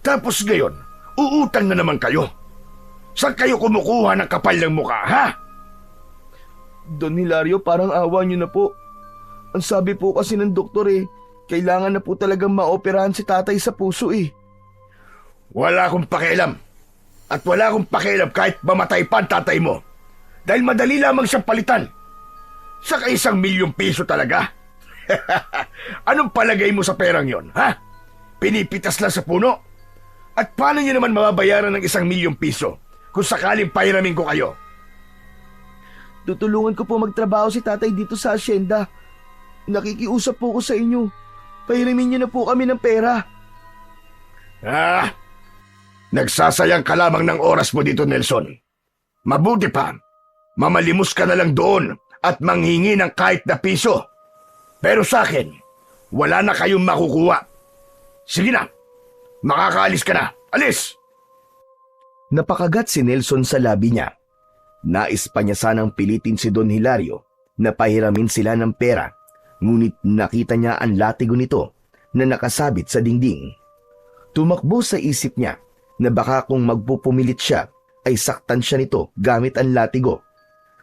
Tapos ngayon, uutang na naman kayo. Saan kayo kumukuha ng kapal ng mukha, ha? Don Hilario, parang awa niyo na po. Ang sabi po kasi ng doktor kailangan na po talagang maoperahan si tatay sa puso Wala akong pakialam. At wala akong pakialam kahit mamatay pa ang tatay mo. Dahil madali lamang siyang palitan. Saka 1,000,000 piso talaga. Anong palagay mo sa perang yon, ha? Pinipitas lang sa puno? At paano niyo naman mababayaran ng 1,000,000 piso kung sakaling pahiramin ko kayo? Tutulungan ko po magtrabaho si tatay dito sa asyenda. Nakikiusap po ko sa inyo. Pahiramin niyo na po kami ng pera. Nagsasayang ka lamang ng oras mo dito, Nelson. Mabuti pa, mamalimos ka na lang doon at manghingi ng kahit na piso. Pero sa akin, wala na kayong makukuha. Sige na, makakaalis ka na. Alis! Napakagat si Nelson sa labi niya. Nais pa niya sanang pilitin si Don Hilario na pahiramin sila ng pera, ngunit nakita niya ang latigo nito na nakasabit sa dingding. Tumakbo sa isip niya na baka kung magpupumilit siya ay saktan siya nito gamit ang latigo,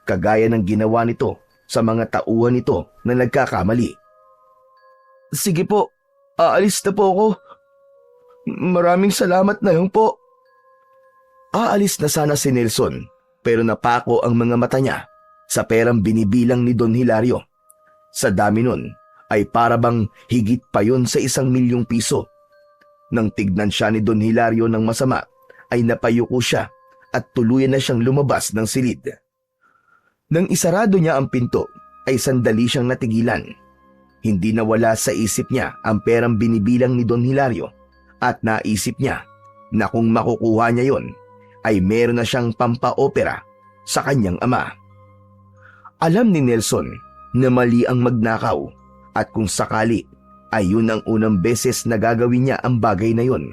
kagaya ng ginawa nito sa mga tauhan nito na nagkakamali. Sige po, aalis na po ako. Maraming salamat na yun po. Aalis na sana si Nelson pero napako ang mga mata niya sa perang binibilang ni Don Hilario. Sa dami nun ay parabang higit pa yun sa 1,000,000 piso. Nang tignan siya ni Don Hilario ng masama ay napayuko siya at tuluyan na siyang lumabas ng silid. Nang isarado niya ang pinto ay sandali siyang natigilan. Hindi nawala sa isip niya ang perang binibilang ni Don Hilario at naisip niya na kung makukuha niya yon ay meron na siyang pampaopera sa kanyang ama. Alam ni Nelson na mali ang magnakaw at kung sakali ay yun ang unang beses na gagawin niya ang bagay na yun.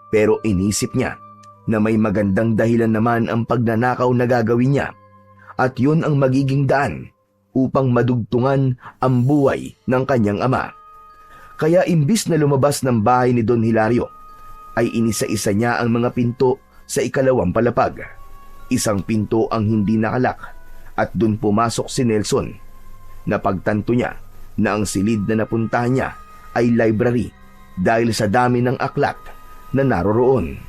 Pero inisip niya na may magandang dahilan naman ang pagnanakaw na gagawin niya at yun ang magiging daan upang madugtungan ang buhay ng kanyang ama. Kaya imbis na lumabas ng bahay ni Don Hilario, ay inisa-isa niya ang mga pinto sa ikalawang palapag. Isang pinto ang hindi nakalak at dun pumasok si Nelson. Napagtanto niya na ang silid na napuntahan niya ay library dahil sa dami ng aklat na naroroon.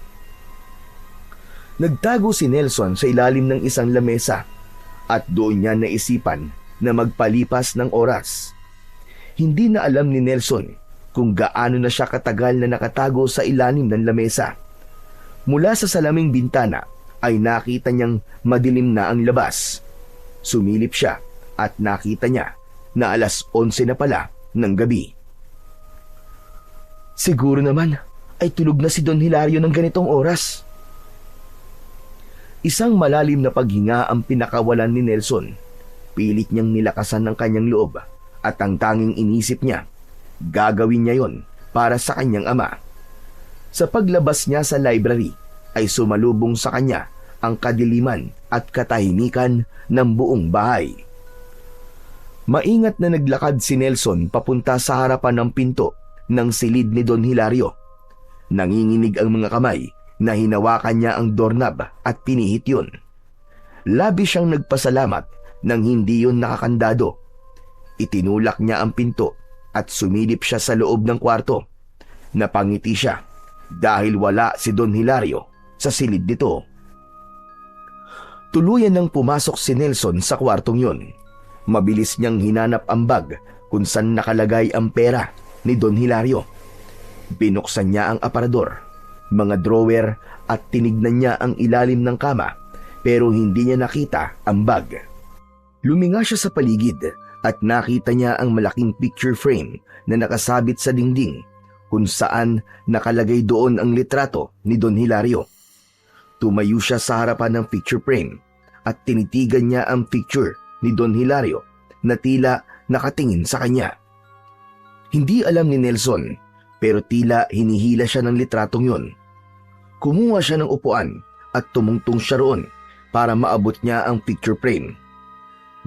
Nagtago si Nelson sa ilalim ng isang lamesa at doon niya naisipan na magpalipas ng oras. Hindi na alam ni Nelson kung gaano na siya katagal na nakatago sa ilalim ng lamesa. Mula sa salaming bintana ay nakita niyang madilim na ang labas. Sumilip siya at nakita niya na 11:11 na pala ng gabi. Siguro naman ay tulog na si Don Hilario ng ganitong oras. Isang malalim na paghinga ang pinakawalan ni Nelson. Pilit niyang nilakasan ng kanyang loob at ang tanging inisip niya, gagawin niya yon para sa kanyang ama. Sa paglabas niya sa library ay sumalubong sa kanya ang kadiliman at katahimikan ng buong bahay. Maingat na naglakad si Nelson papunta sa harapan ng pinto ng silid ni Don Hilario. Nanginginig ang mga kamay na hinawakan niya ang doorknob at pinihit yun. Labis siyang nagpasalamat nang hindi yun nakakandado. Itinulak niya ang pinto at sumilip siya sa loob ng kwarto. Napangiti siya dahil wala si Don Hilario sa silid nito. Tuluyan nang pumasok si Nelson sa kwartong yun. Mabilis niyang hinanap ang bag kung saan nakalagay ang pera ni Don Hilario. Binuksan niya ang aparador, mga drawer at tinignan niya ang ilalim ng kama pero hindi niya nakita ang bag. Luminga siya sa paligid at nakita niya ang malaking picture frame na nakasabit sa dingding kung saan nakalagay doon ang litrato ni Don Hilario. Tumayo siya sa harapan ng picture frame at tinitigan niya ang picture ni Don Hilario na tila nakatingin sa kanya. Hindi alam ni Nelson pero tila hinihila siya ng litratong yun. Kumuha siya ng upuan at tumungtong siya roon para maabot niya ang picture frame.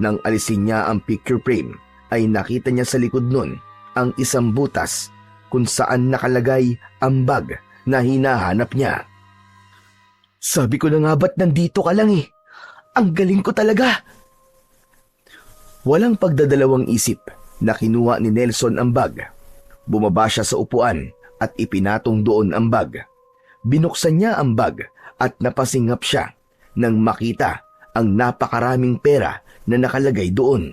Nang alisin niya ang picture frame ay nakita niya sa likod nun ang isang butas kung saan nakalagay ang bag na hinahanap niya. Sabi ko na nga ba't nandito ka lang eh? Ang galing ko talaga! Walang pagdadalawang isip na kinuha ni Nelson ang bag. Bumaba siya sa upuan at ipinatong doon ang bag. Binuksan niya ang bag at napasingap siya nang makita ang napakaraming pera na nakalagay doon.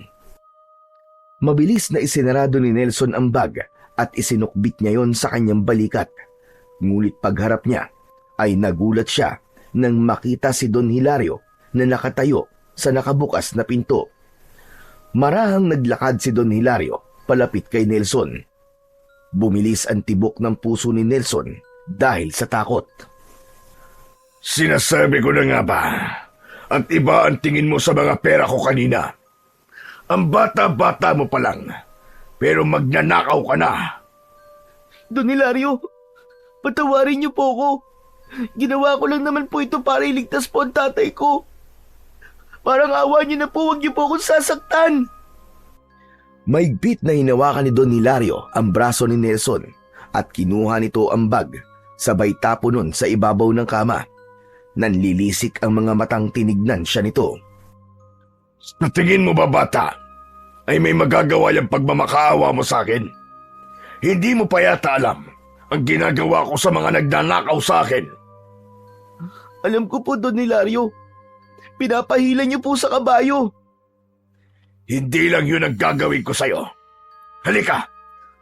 Mabilis na isinarado ni Nelson ang bag at isinukbit niya yon sa kanyang balikat. Ngunit pagharap niya ay nagulat siya nang makita si Don Hilario na nakatayo sa nakabukas na pinto. Marahang naglakad si Don Hilario palapit kay Nelson. Bumilis ang tibok ng puso ni Nelson dahil sa takot. Sinasabi ko na nga ba, at iba ang tingin mo sa mga pera ko kanina. Ang bata-bata mo pa lang, pero magnanakaw ka na. Don Hilario, patawarin niyo po ako. Ginawa ko lang naman po ito para iligtas po ang tatay ko. Parang awa niyo na po, huwag niyo po akong sasaktan. Maigpit na hinawakan ni Don Hilario ang braso ni Nelson at kinuha nito ang bag, sabay tapo nun sa ibabaw ng kama. Nanlilisik ang mga matang tinignan siya nito. Sa tingin mo ba, bata, ay may magagawa yung pagmamakaawa mo sa akin? Hindi mo pa yata alam ang ginagawa ko sa mga nagnanakaw sa akin. Alam ko po, Don Hilario. Pinapahila niyo po sa kabayo. Hindi lang yun ang gagawin ko sa'yo. Halika,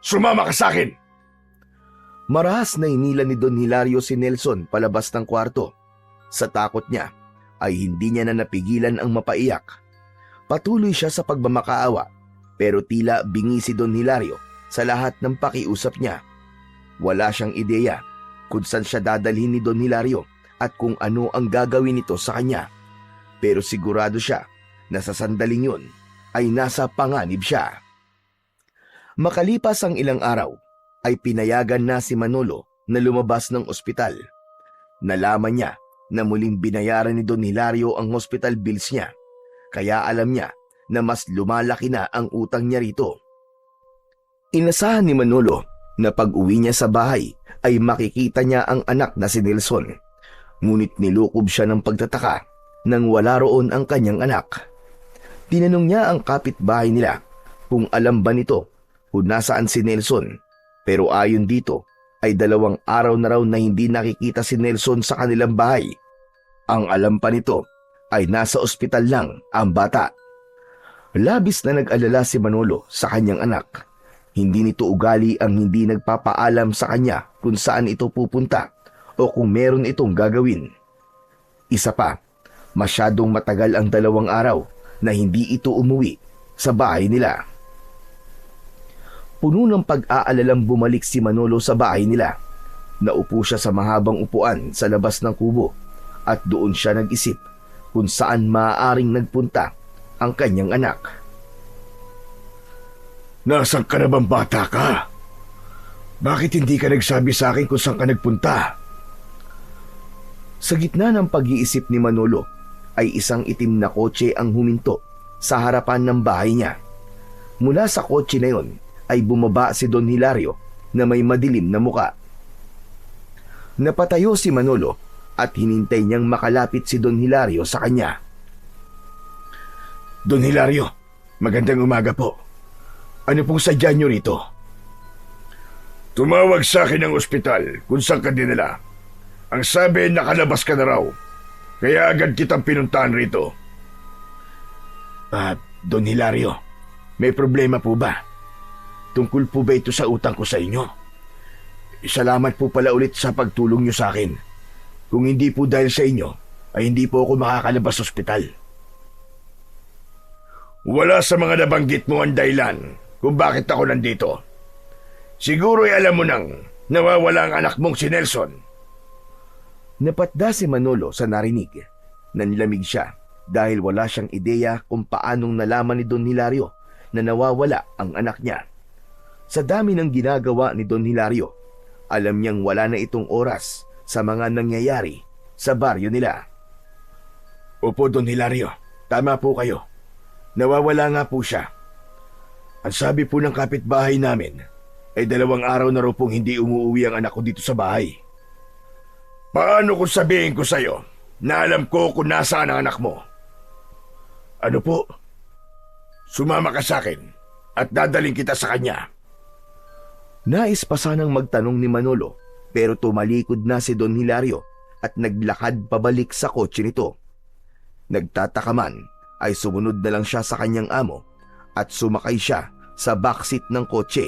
sumama ka sa akin. Marahas na hinila ni Don Hilario si Nelson palabas ng kwarto. Sa takot niya ay hindi niya na napigilan ang mapaiyak. Patuloy siya sa pagmamakaawa pero tila bingi si Don Hilario sa lahat ng pakiusap niya. Wala siyang ideya kung saan siya dadalhin ni Don Hilario at kung ano ang gagawin nito sa kanya. Pero sigurado siya na sa sandaling yun ay nasa panganib siya. Makalipas ang ilang araw ay pinayagan na si Manolo na lumabas ng ospital. Nalaman niya na muling binayaran ni Don Hilario ang hospital bills niya, kaya alam niya na mas lumalaki na ang utang niya rito. Inasahan ni Manolo na pag-uwi niya sa bahay ay makikita niya ang anak na si Nelson. Ngunit nilukob siya ng pagtataka nang wala roon ang kanyang anak. Tinanong niya ang kapitbahay nila kung alam ba nito kung nasaan si Nelson, pero ayon dito ay 2 araw na raw na hindi nakikita si Nelson sa kanilang bahay. Ang alam pa nito ay nasa ospital lang ang bata. Labis na nag-alala si Manolo sa kanyang anak. Hindi nito ugali ang hindi nagpapaalam sa kanya kung saan ito pupunta o kung meron itong gagawin. Isa pa, masyadong matagal ang 2 araw na hindi ito umuwi sa bahay nila. Puno ng pag-aalalang bumalik si Manolo sa bahay nila. Naupo siya sa mahabang upuan sa labas ng kubo at doon siya nag-isip kung saan maaaring nagpunta ang kanyang anak. Nasaan ka na bang bata ka? Bakit hindi ka nagsabi sa akin kung saan ka nagpunta? Sa gitna ng pag-iisip ni Manolo ay isang itim na kotse ang huminto sa harapan ng bahay niya. Mula sa kotse na yon ay bumaba si Don Hilario na may madilim na muka. Napatayo si Manolo at hinintay niyang makalapit si Don Hilario sa kanya. Don Hilario, magandang umaga po. Ano pong sadya niyo rito? Tumawag sa akin ng ospital kung saan ka dinala. Ang sabi, nakalabas ka na raw. Kaya agad kitang pinuntahan rito. Don Hilario, may problema po ba? Tungkol po ba ito sa utang ko sa inyo? Salamat po pala ulit sa pagtulong niyo sa akin. Kung hindi po dahil sa inyo, ay hindi po ako makakalabas sa ospital. Wala sa mga nabanggit mo ang dahilan kung bakit ako nandito. Siguro ay alam mo nang nawawala ang anak mong si Nelson. Napatda si Manolo sa narinig. Nanlamig siya dahil wala siyang ideya kung paanong nalaman ni Don Hilario na nawawala ang anak niya. Sa dami ng ginagawa ni Don Hilario, alam niyang wala na itong oras sa mga nangyayari sa baryo nila. Opo, Don Hilario. Tama po kayo. Nawawala nga po siya. Ang sabi po ng kapitbahay namin ay 2 araw na raw pong hindi umuwi ang anak ko dito sa bahay. Paano kung sabihin ko sa'yo na alam ko kung nasaan ang anak mo? Ano po? Sumama ka sa akin at dadaling kita sa kanya. Nais pa sanang magtanong ni Manolo pero tumalikod na si Don Hilario at naglakad pabalik sa kotse nito. Nagtataka man ay sumunod na lang siya sa kanyang amo at sumakay siya sa backseat ng kotse.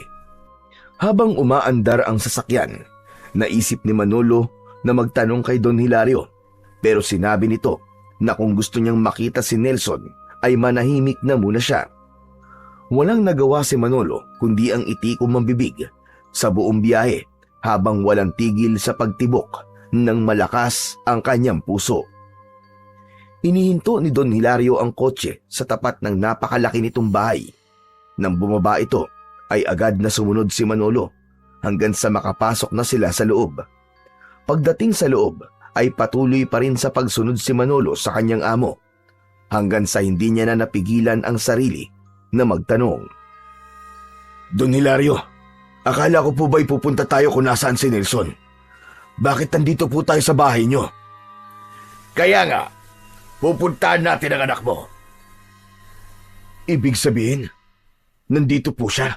Habang umaandar ang sasakyan, naisip ni Manolo na magtanong kay Don Hilario pero sinabi nito na kung gusto niyang makita si Nelson ay manahimik na muna siya. Walang nagawa si Manolo kundi ang itikom ang bibig sa buong biyahe habang walang tigil sa pagtibok ng malakas ang kanyang puso. Inihinto ni Don Hilario ang kotse sa tapat ng napakalaki nitong bahay. Nang bumaba ito, ay agad na sumunod si Manolo hanggang sa makapasok na sila sa loob. Pagdating sa loob, ay patuloy pa rin sa pagsunod si Manolo sa kanyang amo hanggang sa hindi niya na napigilan ang sarili na magtanong. Don Hilario, akala ko po ba'y pupunta tayo kung nasaan si Nelson? Bakit nandito po tayo sa bahay niyo? Kaya nga, pupuntahan natin ang anak mo. Ibig sabihin, nandito po siya.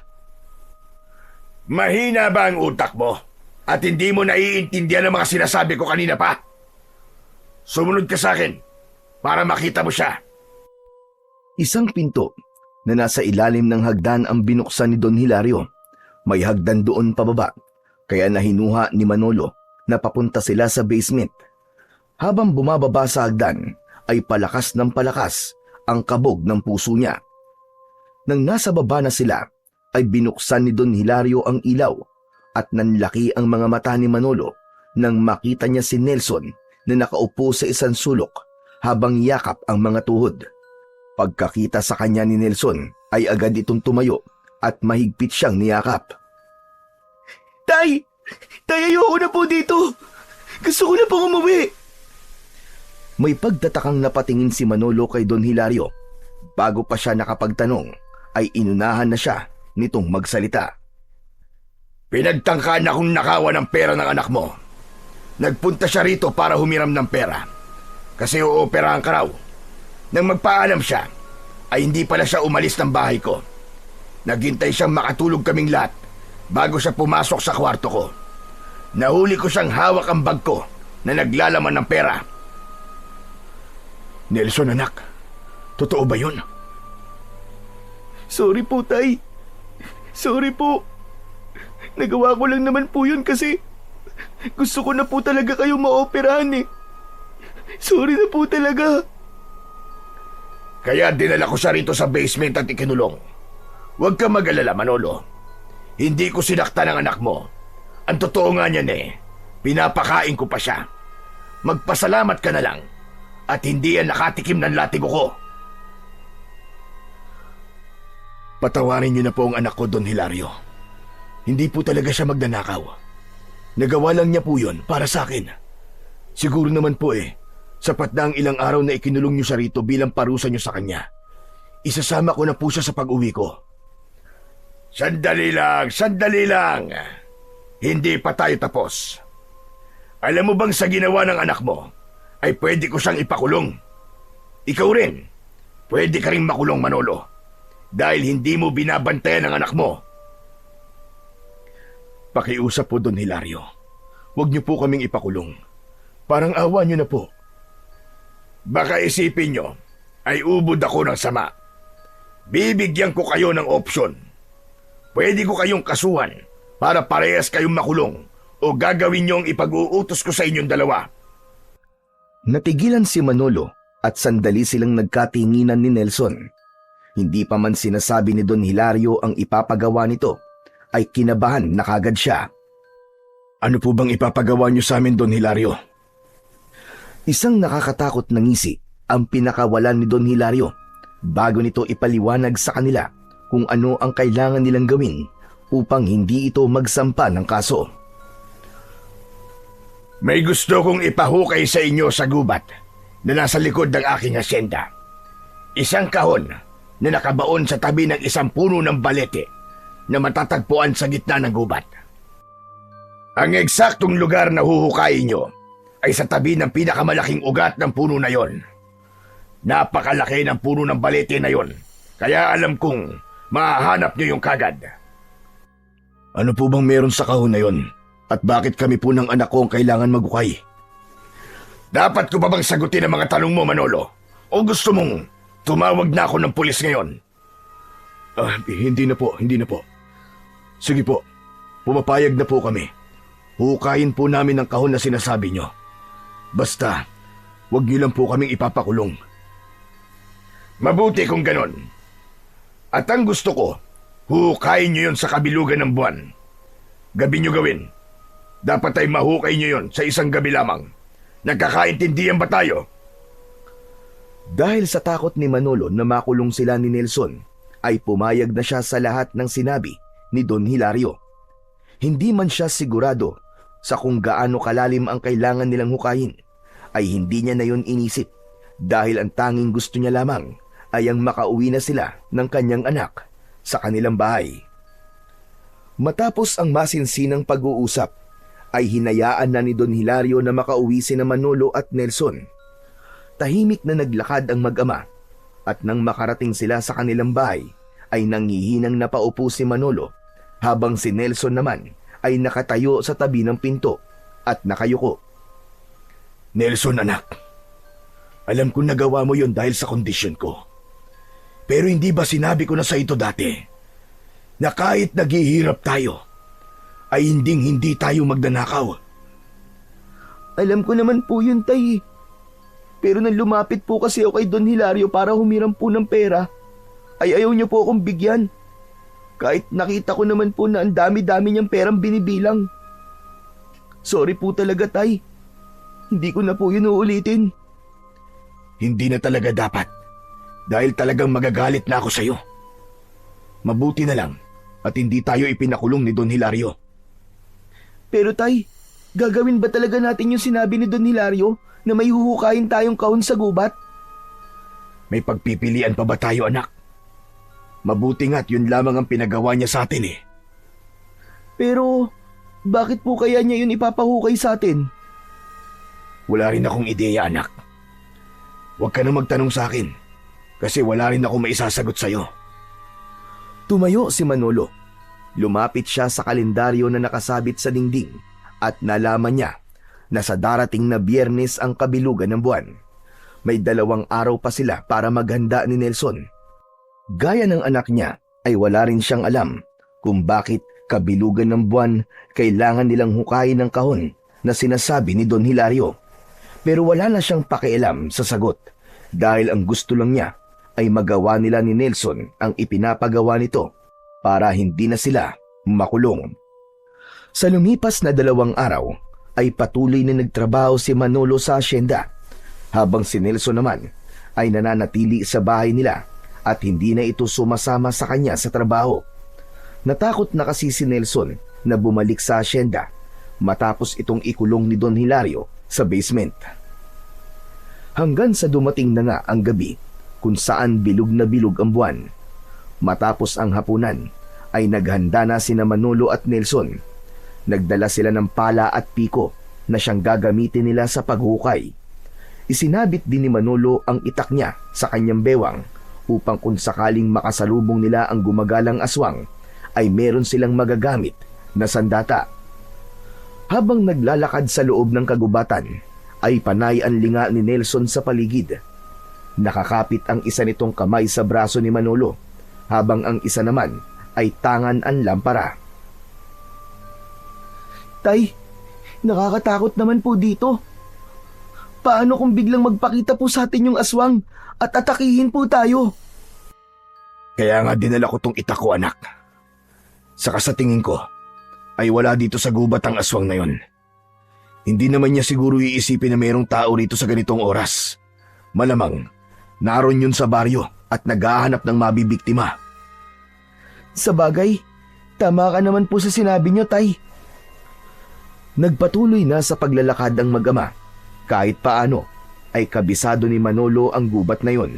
Mahina ba ang utak mo? At hindi mo naiintindihan ang mga sinasabi ko kanina pa? Sumunod ka sa akin para makita mo siya. Isang pinto na nasa ilalim ng hagdan ang binuksan ni Don Hilario. May hagdan doon pababa, kaya nahinuha ni Manolo na papunta sila sa basement. Habang bumababa sa hagdan, ay palakas ng palakas ang kabog ng puso niya. Nang nasa baba na sila, ay binuksan ni Don Hilario ang ilaw at nanlaki ang mga mata ni Manolo nang makita niya si Nelson na nakaupo sa isang sulok habang yakap ang mga tuhod. Pagkakita sa kanya ni Nelson ay agad itong tumayo at mahigpit siyang niyakap. Tay! Tay, ayoko na po dito! Gusto ko na pong umuwi! May pagtatakang napatingin si Manolo kay Don Hilario. Bago pa siya nakapagtanong, ay inunahan na siya nitong magsalita. Pinagtangkaan akong nakawan ng pera ng anak mo. Nagpunta siya rito para humiram ng pera. Kasi uoperahan ka raw. Nang magpaalam siya, ay hindi pala siya umalis ng bahay ko. Naghintay siyang makatulog kaming lahat bago siya pumasok sa kwarto ko. Nahuli ko siyang hawak ang bag ko na naglalaman ng pera. Nelson, anak, totoo ba yun? Sorry po, Tay. Sorry po. Nagawa ko lang naman po yun kasi gusto ko na po talaga kayo maoperahan eh. Sorry na po talaga. Kaya dinala ko siya rito sa basement at ikinulong. Huwag ka mag-alala, Manolo. Hindi ko sinaktan ang anak mo. Ang totoo nga niyan pinapakain ko pa siya. Magpasalamat ka na lang at hindi yan nakatikim ng latigo ko. Patawarin niyo na po ang anak ko, Don Hilario. Hindi po talaga siya magnanakaw. Nagawa lang niya po yun para sa akin. Siguro naman po sapat na ang ilang araw na ikinulong niyo siya rito bilang parusa niyo sa kanya. Isasama ko na po siya sa pag-uwi ko. Sandali lang. Hindi pa tayo tapos. Alam mo bang sa ginawa ng anak mo, ay pwede ko siyang ipakulong. Ikaw rin, pwede ka rin makulong, Manolo. Dahil hindi mo binabantayan ang anak mo. Pakiusap po, Don Hilario. Huwag niyo po kaming ipakulong. Parang awa niyo na po. Baka isipin niyo ay ubod ako ng sama. Bibigyan ko kayo ng opsyon. Pwede ko kayong kasuhan para parehas kayong makulong o gagawin niyo ang ipag-uutos ko sa inyong dalawa. Natigilan si Manolo at sandali silang nagkatinginan ni Nelson. Hindi pa man sinasabi ni Don Hilario ang ipapagawa nito, ay kinabahan na kagad siya. Ano po bang ipapagawa niyo sa amin, Don Hilario? Isang nakakatakot na ngisi ang pinakawalan ni Don Hilario bago nito ipaliwanag sa kanila kung ano ang kailangan nilang gawin upang hindi ito magsampa ng kaso. May gusto kong ipahukay sa inyo sa gubat na nasa likod ng aking asyenda. Isang kahon na nakabaon sa tabi ng isang puno ng balete na matatagpuan sa gitna ng gubat. Ang eksaktong lugar na huhukayin nyo ay sa tabi ng pinakamalaking ugat ng puno na yon. Napakalaki ng puno ng balete na yon, kaya alam kong mahahanap nyo yung kagad. Ano po bang meron sa kahon na yon? At bakit kami po ng anak ko ang kailangan magukay? Dapat ko ba bang sagutin ang mga tanong mo, Manolo? O gusto mong tumawag na ako ng pulis ngayon? Hindi na po. Sige po, pumapayag na po kami. Hukayin po namin ang kahon na sinasabi nyo. Basta, wag niyo lang po kaming ipapakulong. Mabuti kung ganon. At ang gusto ko, hukayin nyo yon sa kabilugan ng buwan. Gabi nyo gawin. Dapat ay mahukay nyo yon sa isang gabi lamang. Nagkakaintindihan ba tayo? Dahil sa takot ni Manolo na makulong sila ni Nelson, ay pumayag na siya sa lahat ng sinabi ni Don Hilario. Hindi man siya sigurado sa kung gaano kalalim ang kailangan nilang hukayin, ay hindi niya na yon inisip dahil ang tanging gusto niya lamang ay ang makauwi na sila ng kanyang anak sa kanilang bahay. Matapos ang masinsinang pag-uusap, ay hinayaan na ni Don Hilario na makauwi sina Manolo at Nelson. Tahimik na naglakad ang mag-ama at nang makarating sila sa kanilang bahay ay nanghihinang napaupo si Manolo habang si Nelson naman ay nakatayo sa tabi ng pinto at nakayuko. Nelson, anak. Alam ko nagawa mo yon dahil sa kondisyon ko. Pero hindi ba sinabi ko na sa ito dati na kahit naghihirap tayo, ay hindi tayo magnanakaw? Alam ko naman po yun, Tay. Pero nang lumapit po kasi ako kay Don Hilario para humiram po ng pera, ay ayaw niyo po akong bigyan. Kahit nakita ko naman po na ang dami-dami niyang perang binibilang. Sorry po talaga, Tay. Hindi ko na po yun uulitin. Hindi na talaga dapat. Dahil talagang magagalit na ako sa'yo. Mabuti na lang at hindi tayo ipinakulong ni Don Hilario. Pero Tay, gagawin ba talaga natin yung sinabi ni Don Hilario na may huhukayin tayong kahon sa gubat? May pagpipilian pa ba tayo, anak? Mabuti nga't yun lamang ang pinagawa niya sa atin eh. Pero, bakit po kaya niya yun ipapahukay sa atin? Wala rin akong ideya, anak. Huwag ka na magtanong sa akin kasi wala rin akong maisasagot sa'yo. Tumayo si Manolo. Lumapit siya sa kalendaryo na nakasabit sa dingding at nalaman niya na sa darating na Biyernes ang kabilugan ng buwan. May 2 araw pa sila para maghanda ni Nelson. Gaya ng anak niya ay wala rin siyang alam kung bakit kabilugan ng buwan kailangan nilang hukayin ng kahon na sinasabi ni Don Hilario. Pero wala na siyang pakialam sa sagot dahil ang gusto lang niya ay magawa nila ni Nelson ang ipinapagawa nito para hindi na sila makulong. Sa lumipas na 2 araw ay patuloy na nagtrabaho si Manolo sa asyenda habang si Nelson naman ay nananatili sa bahay nila at hindi na ito sumasama sa kanya sa trabaho. Natakot na kasi si Nelson na bumalik sa asyenda matapos itong ikulong ni Don Hilario sa basement. Hanggang sa dumating na nga ang gabi kung saan bilog na bilog ang buwan. Matapos ang hapunan, ay naghanda na sina Manolo at Nelson. Nagdala sila ng pala at piko na siyang gagamitin nila sa paghukay. Isinabit din ni Manolo ang itak niya sa kanyang bewang upang kung sakaling makasalubong nila ang gumagalang aswang, ay meron silang magagamit na sandata. Habang naglalakad sa loob ng kagubatan, ay panay ang linga ni Nelson sa paligid. Nakakapit ang isa nitong kamay sa braso ni Manolo, habang ang isa naman ay tangan ang lampara. Tay, nakakatakot naman po dito. Paano kung biglang magpakita po sa atin yung aswang at atakihin po tayo? Kaya nga dinala ko tong itak ko, anak. Saka sa tingin ko, ay wala dito sa gubat ang aswang na yon. Hindi naman niya siguro iisipin na mayroong tao rito sa ganitong oras. Malamang, naroon yun sa baryo at naghahanap ng mabibiktima. Sa bagay, tama ka naman po sa sinabi niyo, Tay. Nagpatuloy na sa paglalakad ang mag-ama. Kahit paano, ay kabisado ni Manolo ang gubat na yon.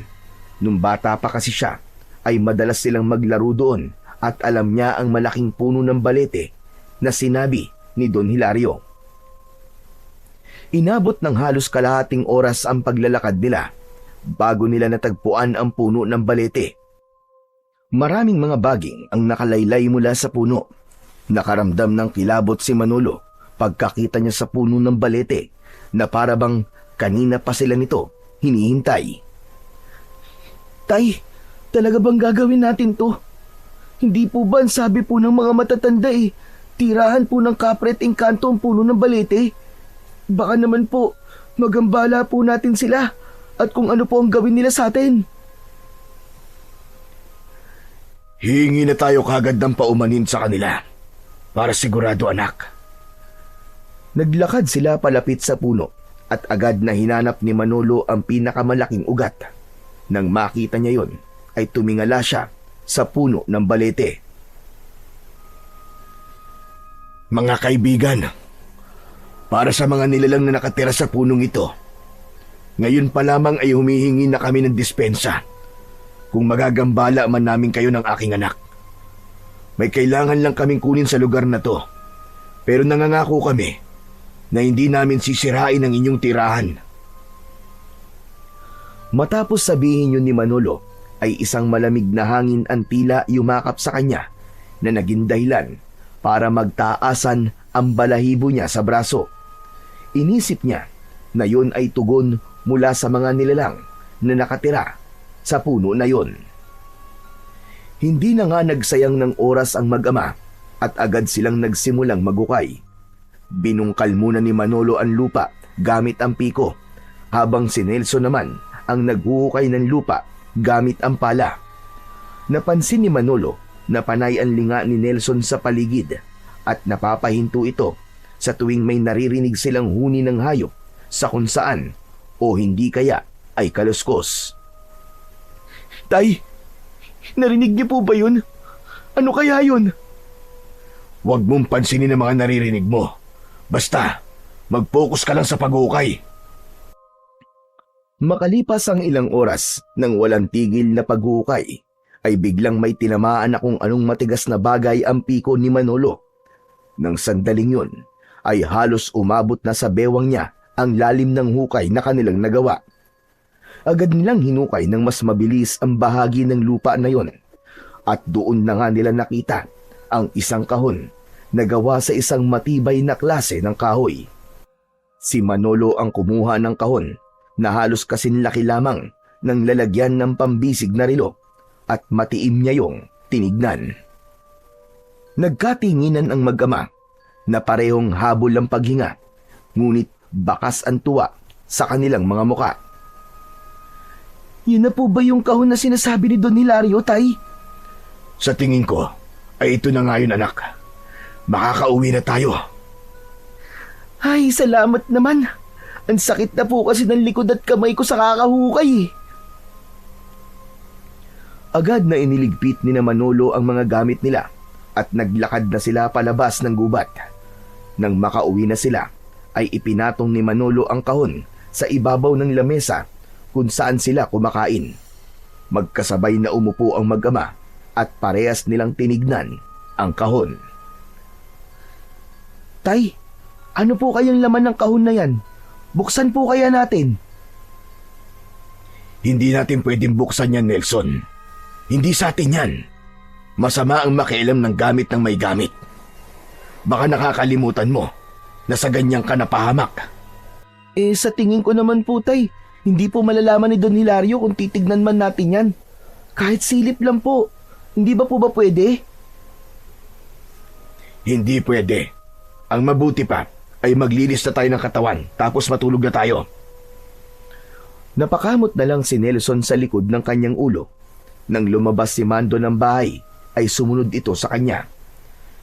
Nung bata pa kasi siya, ay madalas silang maglaro doon at alam niya ang malaking puno ng balete na sinabi ni Don Hilario. Inabot ng halos kalahating oras ang paglalakad nila bago nila natagpuan ang puno ng balete. Maraming mga baging ang nakalaylay mula sa puno. Nakaramdam ng kilabot si Manolo pagkakita niya sa puno ng balete na para bang kanina pa sila nito hinihintay. Tay, talaga bang gagawin natin to? Hindi po ba ang sabi po ng mga matatanda tirahan po ng kapre at engkanto ang puno ng balete? Baka naman po, magambala po natin sila at kung ano po ang gawin nila sa atin. Hihingi na tayo kagad ng paumanin sa kanila. Para sigurado, anak. Naglakad sila palapit sa puno at agad na hinanap ni Manolo ang pinakamalaking ugat. Nang makita niya yon, ay tumingala siya sa puno ng balete. Mga kaibigan, para sa mga nilalang na nakatira sa punong ito, ngayon pa lamang ay humihingi na kami ng dispensa. Kung magagambala man namin kayo ng aking anak. May kailangan lang kaming kunin sa lugar na to. Pero nangangako kami na hindi namin sisirain ang inyong tirahan. Matapos sabihin yun ni Manolo, ay isang malamig na hangin ang tila yumakap sa kanya na naging dahilan para magtaasan ang balahibo niya sa braso. Inisip niya na yun ay tugon mula sa mga nilalang na nakatira sa puno na yon. Hindi na nga nagsayang ng oras ang mag-ama at agad silang nagsimulang magukay. Binungkal muna ni Manolo ang lupa gamit ang piko, habang si Nelson naman ang naghuhukay ng lupa gamit ang pala. Napansin ni Manolo na panay ang linga ni Nelson sa paligid at napapahinto ito sa tuwing may naririnig silang huni ng hayop sa kung saan o hindi kaya ay kaluskos. Tay, narinig niyo po ba yun? Ano kaya yun? Huwag mong pansinin ang mga naririnig mo. Basta, mag-focus ka lang sa paghukay. Makalipas ang ilang oras nang walang tigil na paghukay, ay biglang may tinamaan na kung anong matigas na bagay ang piko ni Manolo. Nang sandaling yun, ay halos umabot na sa bewang niya ang lalim ng hukay na kanilang nagawa. Agad nilang hinukay ng mas mabilis ang bahagi ng lupa na yon at doon na nga nila nakita ang isang kahon na gawa sa isang matibay na klase ng kahoy. Si Manolo ang kumuha ng kahon na halos kasing laki lamang ng lalagyan ng pambisig na relo at matiim niya yung tinignan. Nagkatinginan ang mag-ama na parehong habol ang paghinga, ngunit bakas ang tuwa sa kanilang mga muka. Yun na po ba yung kahon na sinasabi ni Don Hilario, Tay? Sa tingin ko, ay ito na nga yun, anak. Makakauwi na tayo. Ay, salamat naman. Ang sakit na po kasi ng likod at kamay ko sa kakahukay. Agad na iniligpit ni na Manolo ang mga gamit nila at naglakad na sila palabas ng gubat. Nang makauwi na sila, ay ipinatong ni Manolo ang kahon sa ibabaw ng lamesa kung saan sila kumakain. Magkasabay na umupo ang mag-ama at parehas nilang tinignan ang kahon. Tay, ano po kayang laman ng kahon na yan? Buksan po kaya natin? Hindi natin pwedeng buksan yan, Nelson. Hindi sa atin yan. Masama ang makialam ng gamit ng may gamit. Baka nakakalimutan mo na sa ganyan ka napahamak. Sa tingin ko naman po, Tay, hindi po malalaman ni Don Hilario kung titignan man natin yan. Kahit silip lang po. Hindi ba po ba pwede? Hindi pwede. Ang mabuti pa ay maglinis na tayo ng katawan tapos matulog na tayo. Napakamot na lang si Nelson sa likod ng kanyang ulo. Nang lumabas si Mando ng bahay, ay sumunod ito sa kanya.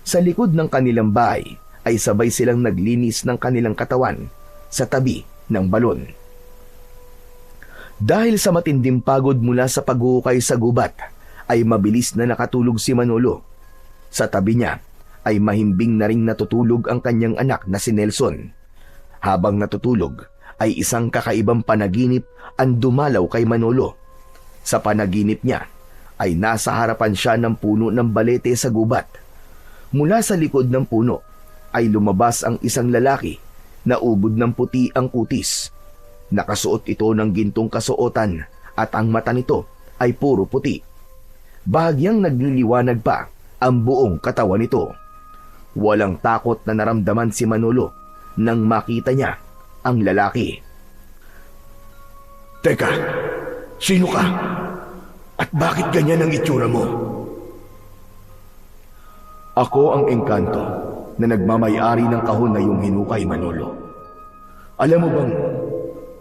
Sa likod ng kanilang bahay ay sabay silang naglinis ng kanilang katawan sa tabi ng balon. Dahil sa matinding pagod mula sa paghuhukay sa gubat, ay mabilis na nakatulog si Manolo. Sa tabi niya ay mahimbing na ring natutulog ang kanyang anak na si Nelson. Habang natutulog ay isang kakaibang panaginip ang dumalaw kay Manolo. Sa panaginip niya ay nasa harapan siya ng puno ng balete sa gubat. Mula sa likod ng puno ay lumabas ang isang lalaki na ubod ng puti ang kutis. Nakasuot ito ng gintong kasuotan at ang mata nito ay puro puti. Bahagyang nagliliwanag pa ang buong katawan nito. Walang takot na naramdaman si Manolo nang makita niya ang lalaki. Teka, sino ka? At bakit ganyan ang itsura mo? Ako ang engkanto na nagmamayari ng kahon na iyong hinukay, Manolo. Alam mo bang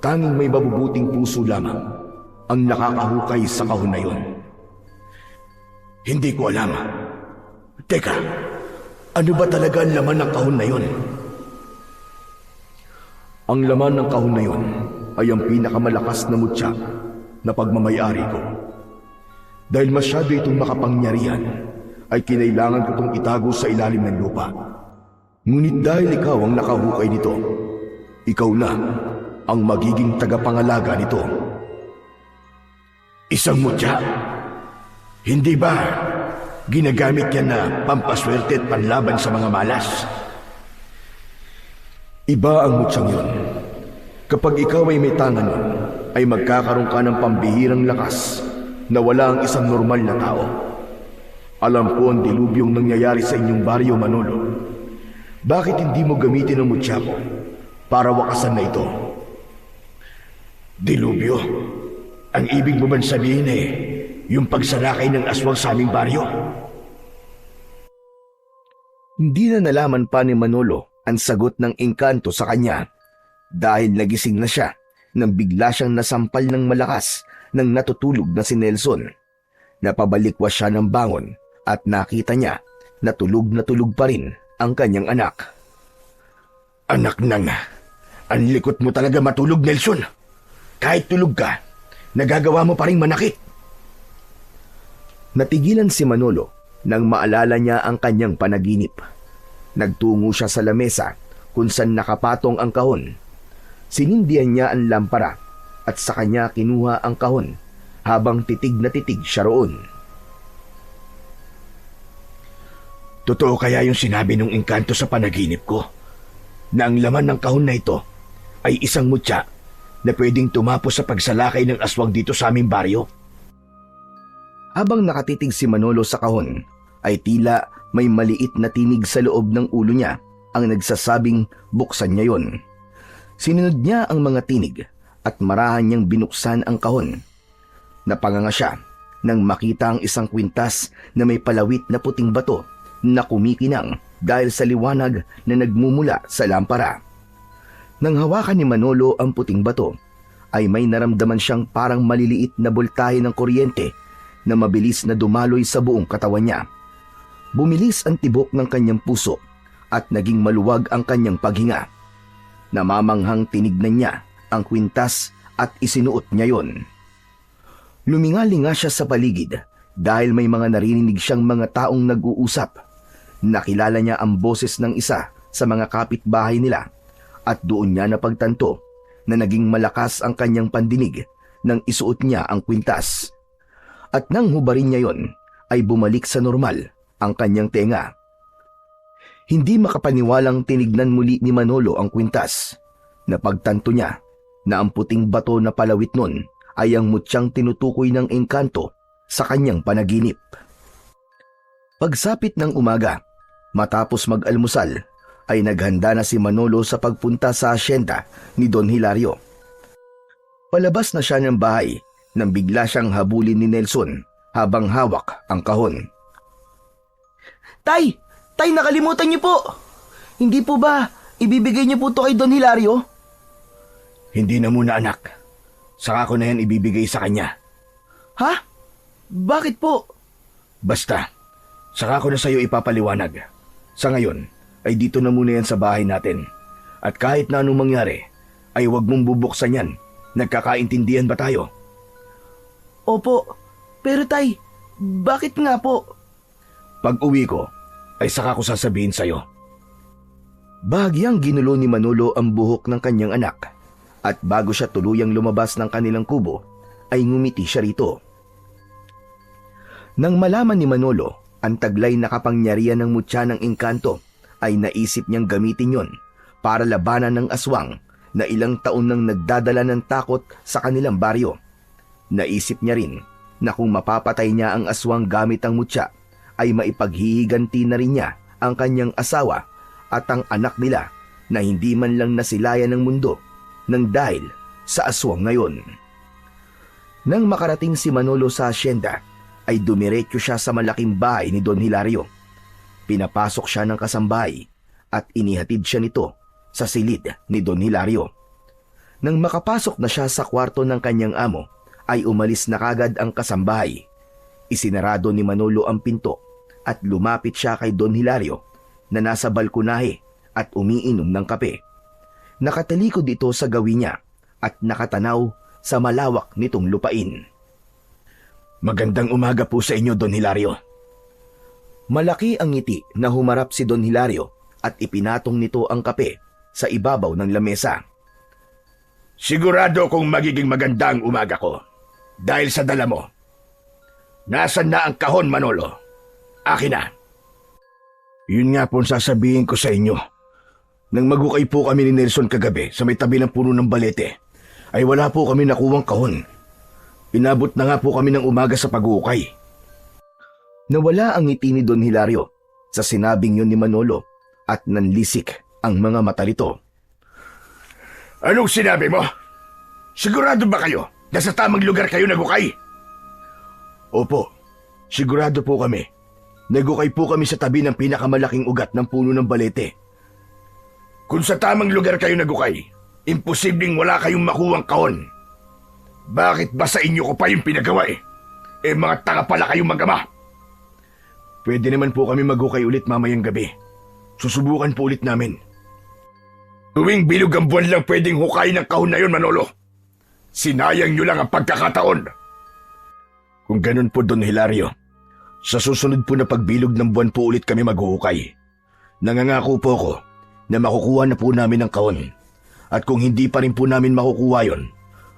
tanging may mabubuting puso lamang ang nakakahukay sa kahon na iyon? Hindi ko alam. Teka, ano ba talaga ang laman ng kahon na iyon? Ang laman ng kahon na iyon ay ang pinakamalakas na mutya na pagmamayari ko. Dahil masyado itong makapangyarihan, ay kinailangan ko itong itago sa ilalim ng lupa. Ngunit dahil ikaw ang nakahukay nito, ikaw na ang magiging tagapangalaga nito. Isang mutya? Hindi ba ginagamit yan na pampaswerte at panlaban sa mga malas? Iba ang mutyang yun. Kapag ikaw ay may tanga nun, ay magkakaroon ka ng pambihirang lakas na wala ang isang normal na tao. Alam ko ang dilubyong nangyayari sa inyong baryo, Manolo. Bakit hindi mo gamitin ang mutya ko para wakasan na ito? Dilubyo? Ang ibig mo bang sabihin yung pagsalakay ng aswang sa aming baryo? Hindi na nalaman pa ni Manolo ang sagot ng engkanto sa kanya dahil nagising na siya nang bigla siyang nasampal ng malakas ng natutulog na si Nelson. Napabalikwas siya ng bangon at nakita niya na tulog pa rin ang kanyang anak. Anak nang, ang likot mo talaga matulog, Nelson. Kahit tulog ka, nagagawa mo pa rin manakit. Natigilan si Manolo nang maalala niya ang kanyang panaginip. Nagtungo siya sa lamesa kung saan nakapatong ang kahon. Sinindihan niya ang lampara at sa kanya kinuha ang kahon habang titig na titig siya roon. Totoo kaya yung sinabi ng engkanto sa panaginip ko na ang laman ng kahon na ito ay isang mutya na pwedeng tumapos sa pagsalakay ng aswang dito sa aming baryo? Habang nakatitig si Manolo sa kahon, ay tila may maliit na tinig sa loob ng ulo niya ang nagsasabing buksan niya yon. Sinunod niya ang mga tinig at marahan niyang binuksan ang kahon. Napanganga siya nang makita ang isang kwintas na may palawit na puting bato na kumikinang dahil sa liwanag na nagmumula sa lampara. Nang hawakan ni Manolo ang puting bato, ay may naramdaman siyang parang maliliit na boltahe ng kuryente na mabilis na dumaloy sa buong katawan niya. Bumilis ang tibok ng kanyang puso at naging maluwag ang kanyang paghinga. Namamanghang tinignan niya ang kwintas at isinuot niya yon. Lumingalinga siya sa paligid dahil may mga narinig siyang mga taong nag-uusap. Nakilala niya ang boses ng isa sa mga kapitbahay nila at doon niya napagtanto na naging malakas ang kanyang pandinig nang isuot niya ang kwintas. At nang hubarin niya yon, ay bumalik sa normal ang kanyang tenga. Hindi makapaniwalang tinignan muli ni Manolo ang kwintas. Napagtanto niya na ang puting bato na palawit nun ay ang mutyang tinutukoy ng engkanto sa kanyang panaginip. Pagsapit ng umaga, matapos mag-almusal, ay naghanda na si Manolo sa pagpunta sa asyenda ni Don Hilario. Palabas na siya ng bahay nang bigla siyang habulin ni Nelson habang hawak ang kahon. Tay! Tay, nakalimutan niyo po! Hindi po ba ibibigay niyo po to kay Don Hilario? Hindi na muna, anak. Saka ko na yan ibibigay sa kanya. Ha? Bakit po? Basta, saka ko na sa'yo ipapaliwanag. Sa ngayon, ay dito na muna yan sa bahay natin. At kahit na anong mangyari, ay huwag mong bubuksan yan. Nagkakaintindihan ba tayo? Opo, pero tay, bakit nga po? Pag uwi ko, ay saka ko sasabihin sa'yo. Bahagyang ginulo ni Manolo ang buhok ng kanyang anak at bago siya tuluyang lumabas ng kanilang kubo ay ngumiti siya rito. Nang malaman ni Manolo ang taglay na kapangyarihan ng mutya ng engkanto ay naisip niyang gamitin yon para labanan ng aswang na ilang taon nang nagdadala ng takot sa kanilang baryo. Naisip niya rin na kung mapapatay niya ang aswang gamit ang mutya ay maipaghihiganti na rin niya ang kanyang asawa at ang anak nila na hindi man lang nasilayan ng mundo nang dahil sa aswang ngayon. Nang makarating si Manolo sa asyenda, ay dumiretso siya sa malaking bahay ni Don Hilario. Pinapasok siya ng kasambahay at inihatid siya nito sa silid ni Don Hilario. Nang makapasok na siya sa kwarto ng kanyang amo, ay umalis na kagad ang kasambahay. Isinarado ni Manolo ang pinto at lumapit siya kay Don Hilario na nasa balkonahe at umiinom ng kape. Nakatalikod ito sa gawin niya at nakatanaw sa malawak nitong lupain. Magandang umaga po sa inyo, Don Hilario. Malaki ang ngiti na humarap si Don Hilario at ipinatong nito ang kape sa ibabaw ng lamesa. Sigurado kong magiging maganda ang umaga ko dahil sa dala mo. Nasaan na ang kahon, Manolo? Akin na. Yun nga po ang sasabihin ko sa inyo. Nang magukay po kami ni Nelson kagabi sa may tabi ng puno ng balete, ay wala po kami nakuwang kahon. Inabot na nga po kami ng umaga sa pag-uukay. Nawala ang ngiti ni Don Hilario sa sinabing yun ni Manolo at nanlisik ang mga mata nito. Anong sinabi mo? Sigurado ba kayo na sa tamang lugar kayo nagukay? Opo, sigurado po kami. Nagukay po kami sa tabi ng pinakamalaking ugat ng puno ng balete. Kung sa tamang lugar kayo nagukay, imposibleng wala kayong makuwang kahon. Bakit ba sa inyo ko pa yung pinagawa eh? Eh mga tanga pala kayong mag-ama. Pwede naman po kami magukay ulit mamayang gabi. Susubukan po ulit namin. Tuwing bilog ang buwan lang pwedeng hukayin ng kahon na yun, Manolo. Sinayang nyo lang ang pagkakataon. Kung ganun po, Don Hilario, sa susunod po na pagbilog ng buwan po ulit kami maghuhukay. Nangangako po ko na makukuha na po namin ang kahon. At kung hindi pa rin po namin makukuha yon,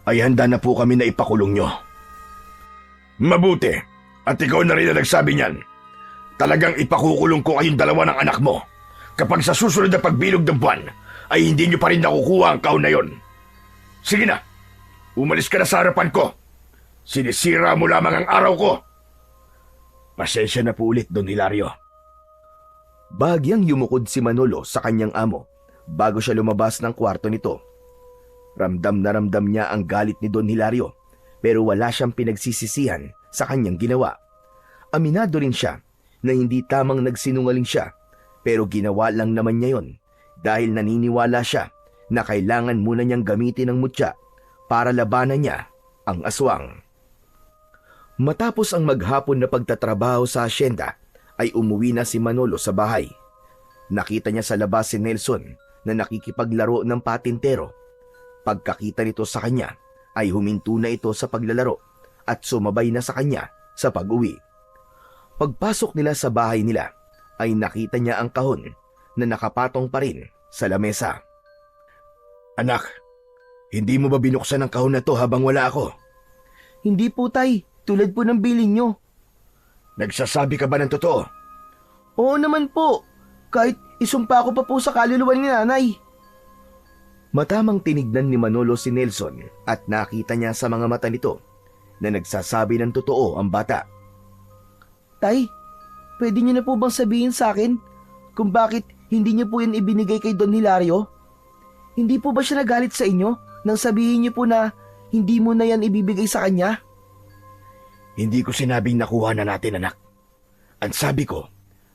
ay handa na po kami na ipakulong nyo. Mabuti, at ikaw na rin na nagsabi niyan. Talagang ipakukulong ko kayong dalawa ng anak mo. Kapag sa susunod na pagbilog ng buwan, ay hindi nyo pa rin nakukuha ang kahon na yon. Sige na, umalis ka na sa harapan ko. Sinisira mo lamang ang araw ko. Pasensya na po ulit, Don Hilario. Bahagyang yumukod si Manolo sa kanyang amo bago siya lumabas ng kwarto nito. Ramdam na ramdam niya ang galit ni Don Hilario pero wala siyang pinagsisisihan sa kanyang ginawa. Aminado rin siya na hindi tamang nagsinungaling siya pero ginawa lang naman niya yon dahil naniniwala siya na kailangan muna niyang gamitin ang mutya para labanan niya ang aswang. Matapos ang maghapon na pagtatrabaho sa asyenda ay umuwi na si Manolo sa bahay. Nakita niya sa labas si Nelson na nakikipaglaro ng patintero. Pagkakita nito sa kanya ay huminto na ito sa paglalaro at sumabay na sa kanya sa pag-uwi. Pagpasok nila sa bahay nila ay nakita niya ang kahon na nakapatong pa rin sa lamesa. Anak, hindi mo ba binuksan ang kahon na to habang wala ako? Hindi po tay, tulad po ng bilin nyo. Nagsasabi ka ba ng totoo? Oo naman po, kahit isumpa ko pa po sa kaluluwa ni nanay. Matamang tinignan ni Manolo si Nelson at nakita niya sa mga mata nito na nagsasabi ng totoo ang bata. Tay, pwede niyo na po bang sabihin sa akin kung bakit hindi niyo po yan ibinigay kay Don Hilario? Hindi po ba siya nagalit sa inyo nang sabihin niyo po na hindi mo na yan ibibigay sa kanya? Hindi ko sinabing nakuha na natin, anak. Ang sabi ko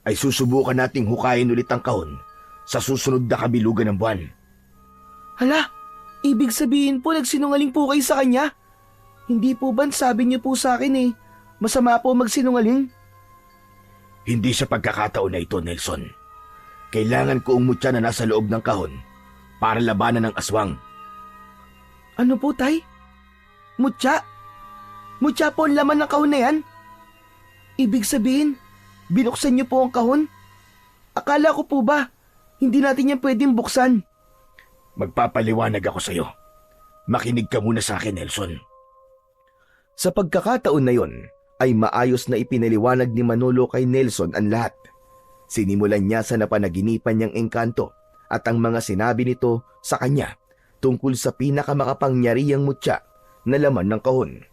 ay susubukan nating hukayin ulit ang kahon sa susunod na kabilugan ng buwan. Hala, ibig sabihin po nagsinungaling po kayo sa kanya? Hindi po ba sabi niyo po sa akin masama po magsinungaling? Hindi sa pagkakataon na ito, Nelson. Kailangan ko ang mutya na nasa loob ng kahon para labanan ng aswang. Ano po, Tay? Mutya? Mutya po ang laman ng kahon na yan? Ibig sabihin, binuksan niyo po ang kahon? Akala ko po ba, hindi natin yan pwedeng buksan? Magpapaliwanag ako sa'yo. Makinig ka muna sa akin, Nelson. Sa pagkakataon na yon, ay maayos na ipinaliwanag ni Manolo kay Nelson ang lahat. Sinimulan niya sa napanaginipan niyang engkanto at ang mga sinabi nito sa kanya tungkol sa pinakamakapangyarihang mutya na laman ng kahon.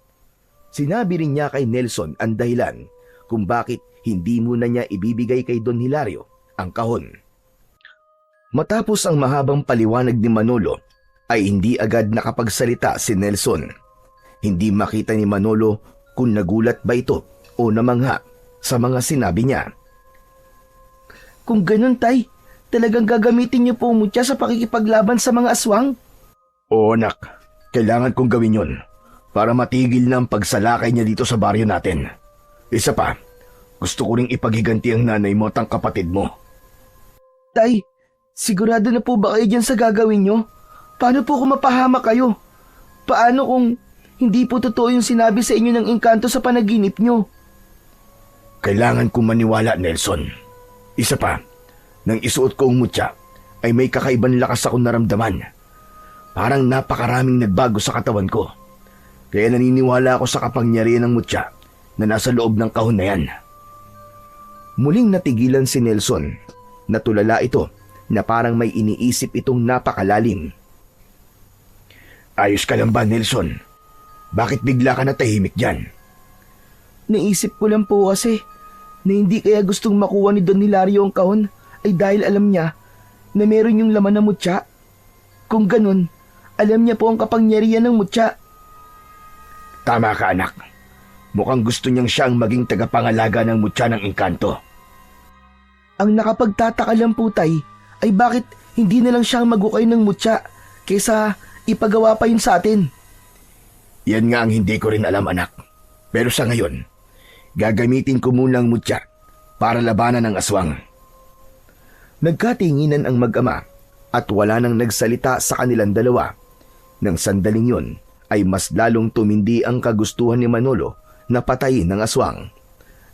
Sinabi rin niya kay Nelson ang dahilan kung bakit hindi muna niya ibibigay kay Don Hilario ang kahon. Matapos ang mahabang paliwanag ni Manolo, ay hindi agad nakapagsalita si Nelson. Hindi makita ni Manolo kung nagulat ba ito o namangha sa mga sinabi niya. Kung ganun, Tay, talagang gagamitin niyo po ang mutya sa pakikipaglaban sa mga aswang? Oo, anak. Kailangan kong gawin yon para matigil na ang pagsalakay niya dito sa baryo natin. Isa pa, gusto ko ring ipaghiganti ang nanay mo at ang kapatid mo. Tay, sigurado na po ba kayo dyan sa gagawin niyo? Paano po kung mapahamak kayo? Paano kung hindi po totoo yung sinabi sa inyo ng engkanto sa panaginip niyo? Kailangan kong maniwala, Nelson. Isa pa, nang isuot ko ang mutya, ay may kakaibang lakas akong naramdaman. Parang napakaraming nagbago sa katawan ko. Kaya naniniwala ako sa kapangyarihan ng mutya na nasa loob ng kahon na yan. Muling natigilan si Nelson. Natulala ito na parang may iniisip itong napakalalim. Ayos ka lang ba, Nelson? Bakit bigla ka natahimik dyan? Naisip ko lang po kasi na hindi kaya gustong makuha ni Don Hilario ang kahon ay dahil alam niya na meron yung laman ng mutya. Kung ganun, alam niya po ang kapangyarihan ng mutya. Tama ka, anak. Mukhang gusto niyang siya ang maging tagapangalaga ng mutya ng engkanto. Ang nakapagtataka lang po, Tay, ay bakit hindi na lang siya magukay ng mutya kaysa ipagawa pa yun sa atin. Yan nga ang hindi ko rin alam, anak. Pero sa ngayon, gagamitin ko muna ang mutya para labanan ng aswang. Nagkatinginan ang mag-ama at wala nang nagsalita sa kanilang dalawa. Nang sandaling yon ay mas lalong tumindi ang kagustuhan ni Manolo na patayin ng aswang.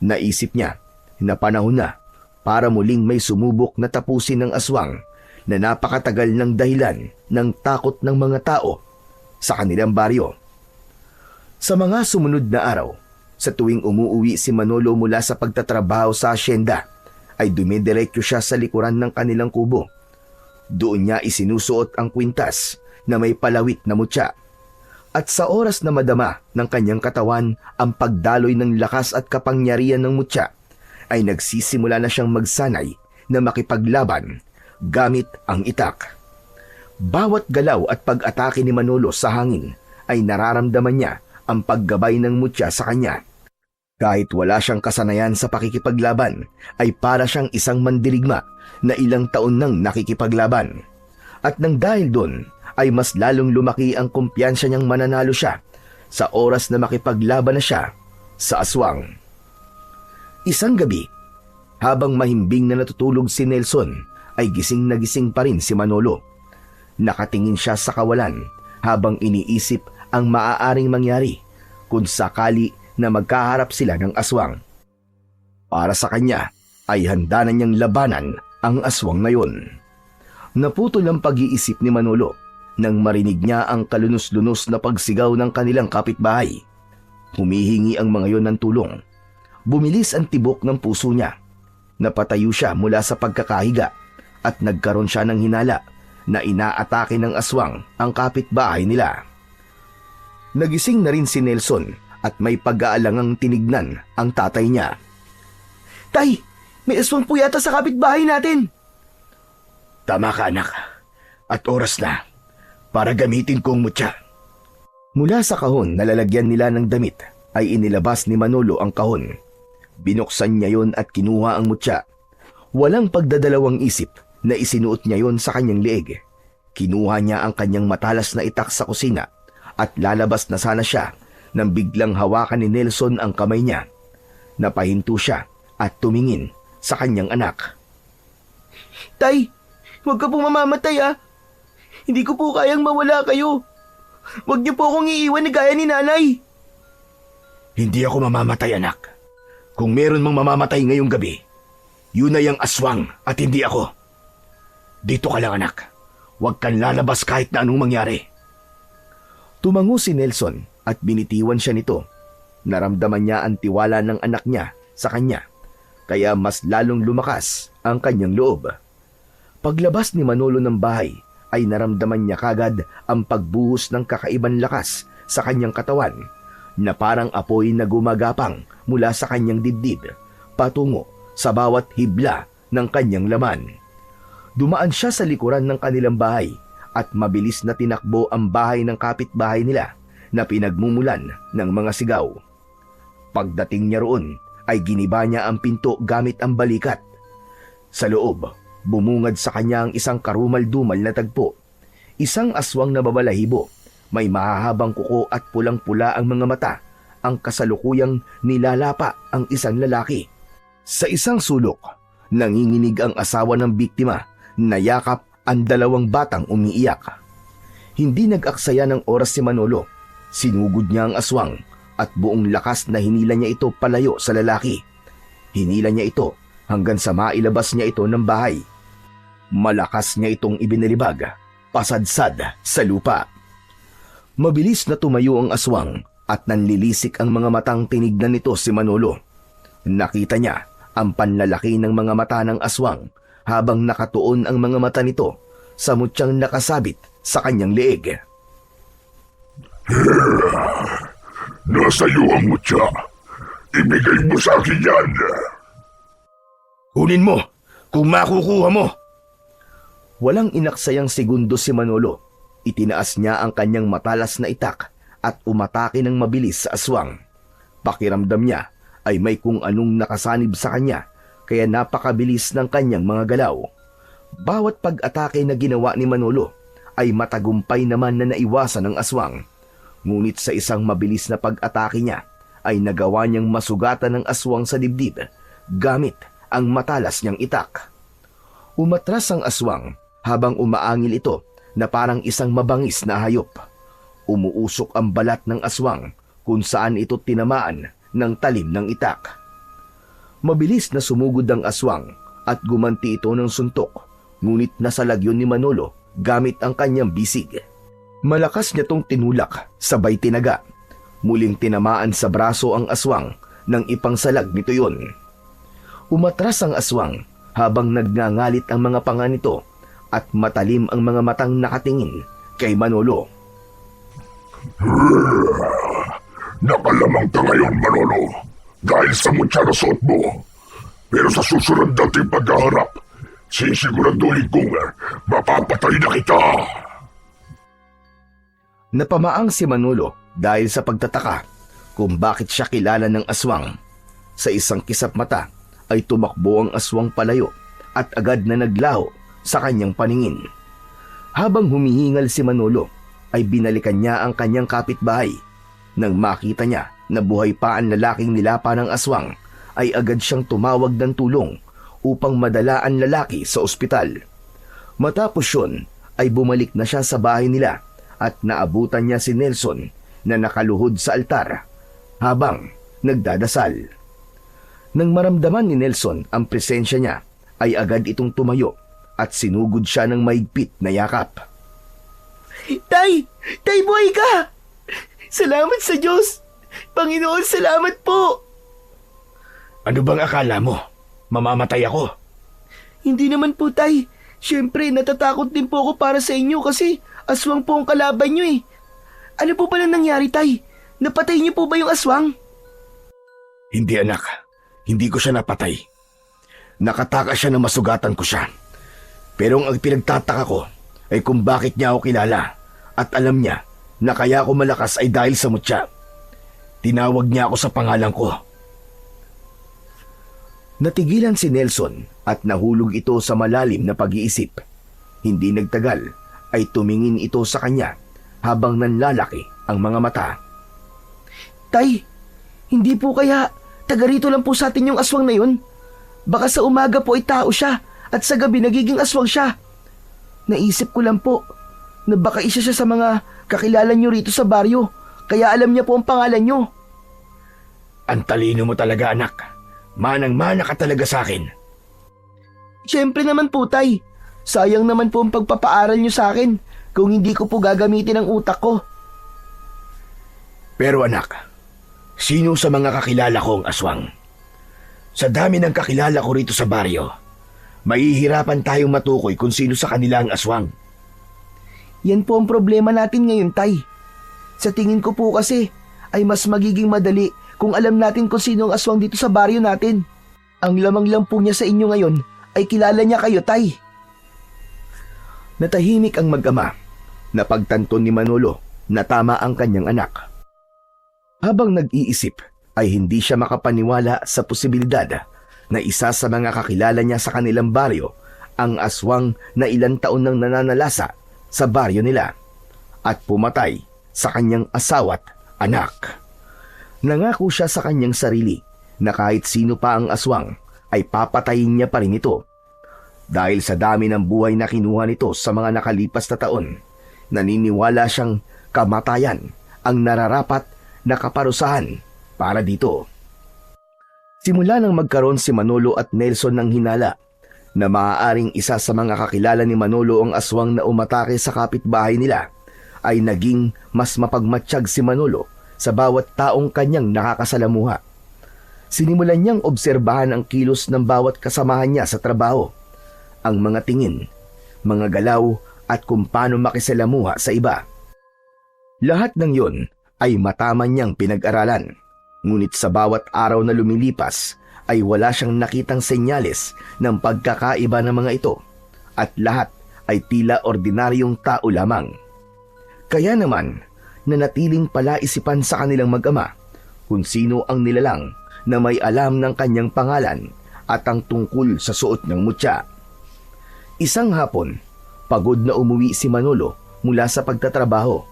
Naisip niya na panahon na para muling may sumubok na tapusin ng aswang na napakatagal ng dahilan ng takot ng mga tao sa kanilang baryo. Sa mga sumunod na araw, sa tuwing umuuwi si Manolo mula sa pagtatrabaho sa asyenda, ay dumidiretso siya sa likuran ng kanilang kubo. Doon niya isinusuot ang kwintas na may palawit na mutya. At sa oras na madama ng kanyang katawan ang pagdaloy ng lakas at kapangyarihan ng mutya, ay nagsisimula na siyang magsanay na makipaglaban gamit ang itak. Bawat galaw at pag-atake ni Manolo sa hangin ay nararamdaman niya ang paggabay ng mutya sa kanya. Kahit wala siyang kasanayan sa pakikipaglaban, ay para siyang isang mandirigma na ilang taon nang nakikipaglaban. At nang dahil doon, ay mas lalong lumaki ang kumpiyansa niyang mananalo siya sa oras na makipaglaban na siya sa aswang. Isang gabi, habang mahimbing na natutulog si Nelson, ay gising na gising pa rin si Manolo. Nakatingin siya sa kawalan habang iniisip ang maaaring mangyari kung sakali na magkaharap sila ng aswang. Para sa kanya ay handa na niyang labanan ang aswang na yon. Naputol ang pag-iisip ni Manolo nang marinig niya ang kalunos-lunos na pagsigaw ng kanilang kapitbahay. Humihingi ang mga yon ng tulong. Bumilis ang tibok ng puso niya. Napatayo siya mula sa pagkakahiga at nagkaroon siya ng hinala na inaatake ng aswang ang kapitbahay nila. Nagising na rin si Nelson at may pag-aalangang tinignan ang tatay niya. Tay, may aswang po yata sa kapitbahay natin. Tama ka, anak. At oras na para gamitin ko ang mutya. Mula sa kahon na lalagyan nila ng damit ay inilabas ni Manolo ang kahon. Binuksan niya yon at kinuha ang mutya. Walang pagdadalawang isip na isinuot niya yon sa kanyang leeg. Kinuha niya ang kanyang matalas na itak sa kusina at lalabas na sana siya nang biglang hawakan ni Nelson ang kamay niya. Napahinto siya at tumingin sa kanyang anak. Tay, huwag ka po mamamatay ah. Hindi ko po kayang mawala kayo. Huwag niyo po akong iiwan na gaya ni nanay. Hindi ako mamamatay, anak. Kung meron mang mamamatay ngayong gabi, yun ay ang aswang at hindi ako. Dito ka lang, anak. Huwag kang lalabas kahit na anong mangyari. Tumango si Nelson at binitiwan siya nito. Naramdaman niya ang tiwala ng anak niya sa kanya, kaya mas lalong lumakas ang kanyang loob. Paglabas ni Manolo ng bahay, ay naramdaman niya kagad ang pagbuhos ng kakaibang lakas sa kanyang katawan na parang apoy na gumagapang mula sa kanyang dibdib patungo sa bawat hibla ng kanyang laman. Dumaan siya sa likuran ng kanilang bahay at mabilis na tinakbo ang bahay ng kapitbahay nila na pinagmumulan ng mga sigaw. Pagdating niya roon ay giniba niya ang pinto gamit ang balikat. Sa loob, bumungad sa kanya ang isang karumal-dumal na tagpo. Isang aswang na babalahibo, may mahahabang kuko at pulang-pula ang mga mata, ang kasalukuyang nilalapa ang isang lalaki. Sa isang sulok, nanginginig ang asawa ng biktima, nayakap ang dalawang batang umiiyak. Hindi nag-aksaya ng oras si Manolo. Sinugod niya ang aswang at buong lakas na hinila niya ito palayo sa lalaki. Hinila niya ito hanggang sa mailabas niya ito ng bahay. Malakas niya itong ibinalibag, pasadsad sa lupa. Mabilis na tumayo ang aswang at nanlilisik ang mga matang tinignan nito si Manolo. Nakita niya ang panlalaki ng mga mata ng aswang habang nakatuon ang mga mata nito sa mutyang nakasabit sa kanyang leeg. Nasa iyo ang mutya. Ibigay mo sa akin yan. Kunin mo kung makukuha mo. Walang inaksayang segundo si Manolo. Itinaas niya ang kanyang matalas na itak at umatake ng mabilis sa aswang. Pakiramdam niya ay may kung anong nakasanib sa kanya, kaya napakabilis ng kanyang mga galaw. Bawat pag-atake na ginawa ni Manolo ay matagumpay naman na naiwasan ng aswang. Ngunit sa isang mabilis na pag-atake niya ay nagawa niyang masugatan ng aswang sa dibdib gamit ang matalas niyang itak. Umatras ang aswang habang umaangil ito na parang isang mabangis na hayop. Umuusok ang balat ng aswang kung saan ito tinamaan ng talim ng itak. Mabilis na sumugod ang aswang at gumanti ito ng suntok, ngunit nasalagyon ni Manolo gamit ang kanyang bisig. Malakas niya tong tinulak, sabay tinaga. Muling tinamaan sa braso ang aswang nang ipangsalag nito yon. Umatras ang aswang habang nagngangalit ang mga panga nito at matalim ang mga matang nakatingin kay Manolo. Nakalamang ka ngayon, Manolo, dahil sa mutya na suot mo. Pero sa susunod nating paghaharap, sisiguraduhin kong mapapatay na kita. Napamaang si Manolo dahil sa pagtataka kung bakit siya kilala ng aswang. Sa isang kisap mata ay tumakbo ang aswang palayo at agad na naglaho sa kanyang paningin. Habang humihingal si Manolo ay binalikan niya ang kanyang kapitbahay. Nang makita niya na buhay pa ang lalaking nilapa ng aswang ay agad siyang tumawag ng tulong upang madala ang lalaki sa ospital. Matapos yun ay bumalik na siya sa bahay nila at naabutan niya si Nelson na nakaluhod sa altar habang nagdadasal. Nang maramdaman ni Nelson ang presensya niya ay agad itong tumayo at sinugod siya ng mahigpit na yakap. Tay! Tay, buhay ka! Salamat sa Diyos! Panginoon, salamat po! Ano bang akala mo? Mamamatay ako? Hindi naman po, Tay. Siyempre, natatakot din po ako para sa inyo kasi aswang po ang kalaban nyo eh. Ano po pala nangyari, Tay? Napatay niyo po ba yung aswang? Hindi, anak. Hindi ko siya napatay. Nakatakas siya na masugatan ko siya. Pero ang pinagtataka ko ay kung bakit niya ako kilala at alam niya na kaya ako malakas ay dahil sa mutya. Tinawag niya ako sa pangalan ko. Natigilan si Nelson at nahulog ito sa malalim na pag-iisip. Hindi nagtagal ay tumingin ito sa kanya habang nanlalaki ang mga mata. Tay, hindi po kaya taga rito lang po sa atin yung aswang na yun? Baka sa umaga po ay tao siya at sa gabi nagiging aswang siya. Naisip ko lang po na baka isa siya sa mga kakilala niyo rito sa baryo, kaya alam niya po ang pangalan niyo. Ang talino mo talaga, anak. Manang-mana ka talaga sa akin. Siyempre naman po, Tay. Sayang naman po ang pagpapaaral niyo sa akin kung hindi ko po gagamitin ang utak ko. Pero anak, sino sa mga kakilala ko ang aswang? Sa dami ng kakilala ko rito sa baryo, mahihirapan tayong matukoy kung sino sa kanila ang aswang. Yan po ang problema natin ngayon, Tay. Sa tingin ko po kasi ay mas magiging madali kung alam natin kung sino ang aswang dito sa baryo natin. Ang lamang lang po niya sa inyo ngayon ay kilala niya kayo, Tay. Natahimik ang mag-ama na pagtanto ni Manolo na tama ang kanyang anak. Habang nag-iisip ay hindi siya makapaniwala sa posibilidad na isa sa mga kakilala niya sa kanilang baryo ang aswang na ilang taon nang nananalasa sa baryo nila at pumatay sa kanyang asawa't anak. Nangako siya sa kanyang sarili na kahit sino pa ang aswang ay papatayin niya pa rin ito. Dahil sa dami ng buhay na kinuha nito sa mga nakalipas na taon, naniniwala siyang kamatayan ang nararapat na kaparusahan para dito. Simula nang magkaroon si Manolo at Nelson ng hinala na maaaring isa sa mga kakilala ni Manolo ang aswang na umatake sa kapitbahay nila, ay naging mas mapagmatsyag si Manolo sa bawat taong kanyang nakakasalamuha. Sinimulan niyang obserbahan ang kilos ng bawat kasamahan niya sa trabaho, ang mga tingin, mga galaw at kung paano makisalamuha sa iba. Lahat ng yon ay mataman niyang pinag-aralan, ngunit sa bawat araw na lumilipas ay wala siyang nakitang senyales ng pagkakaiba ng mga ito at lahat ay tila ordinaryong tao lamang. Kaya naman, nanatiling palaisipan sa kanilang mag-ama kung sino ang nilalang na may alam ng kanyang pangalan at ang tungkol sa suot ng mutya. Isang hapon, pagod na umuwi si Manolo mula sa pagtatrabaho.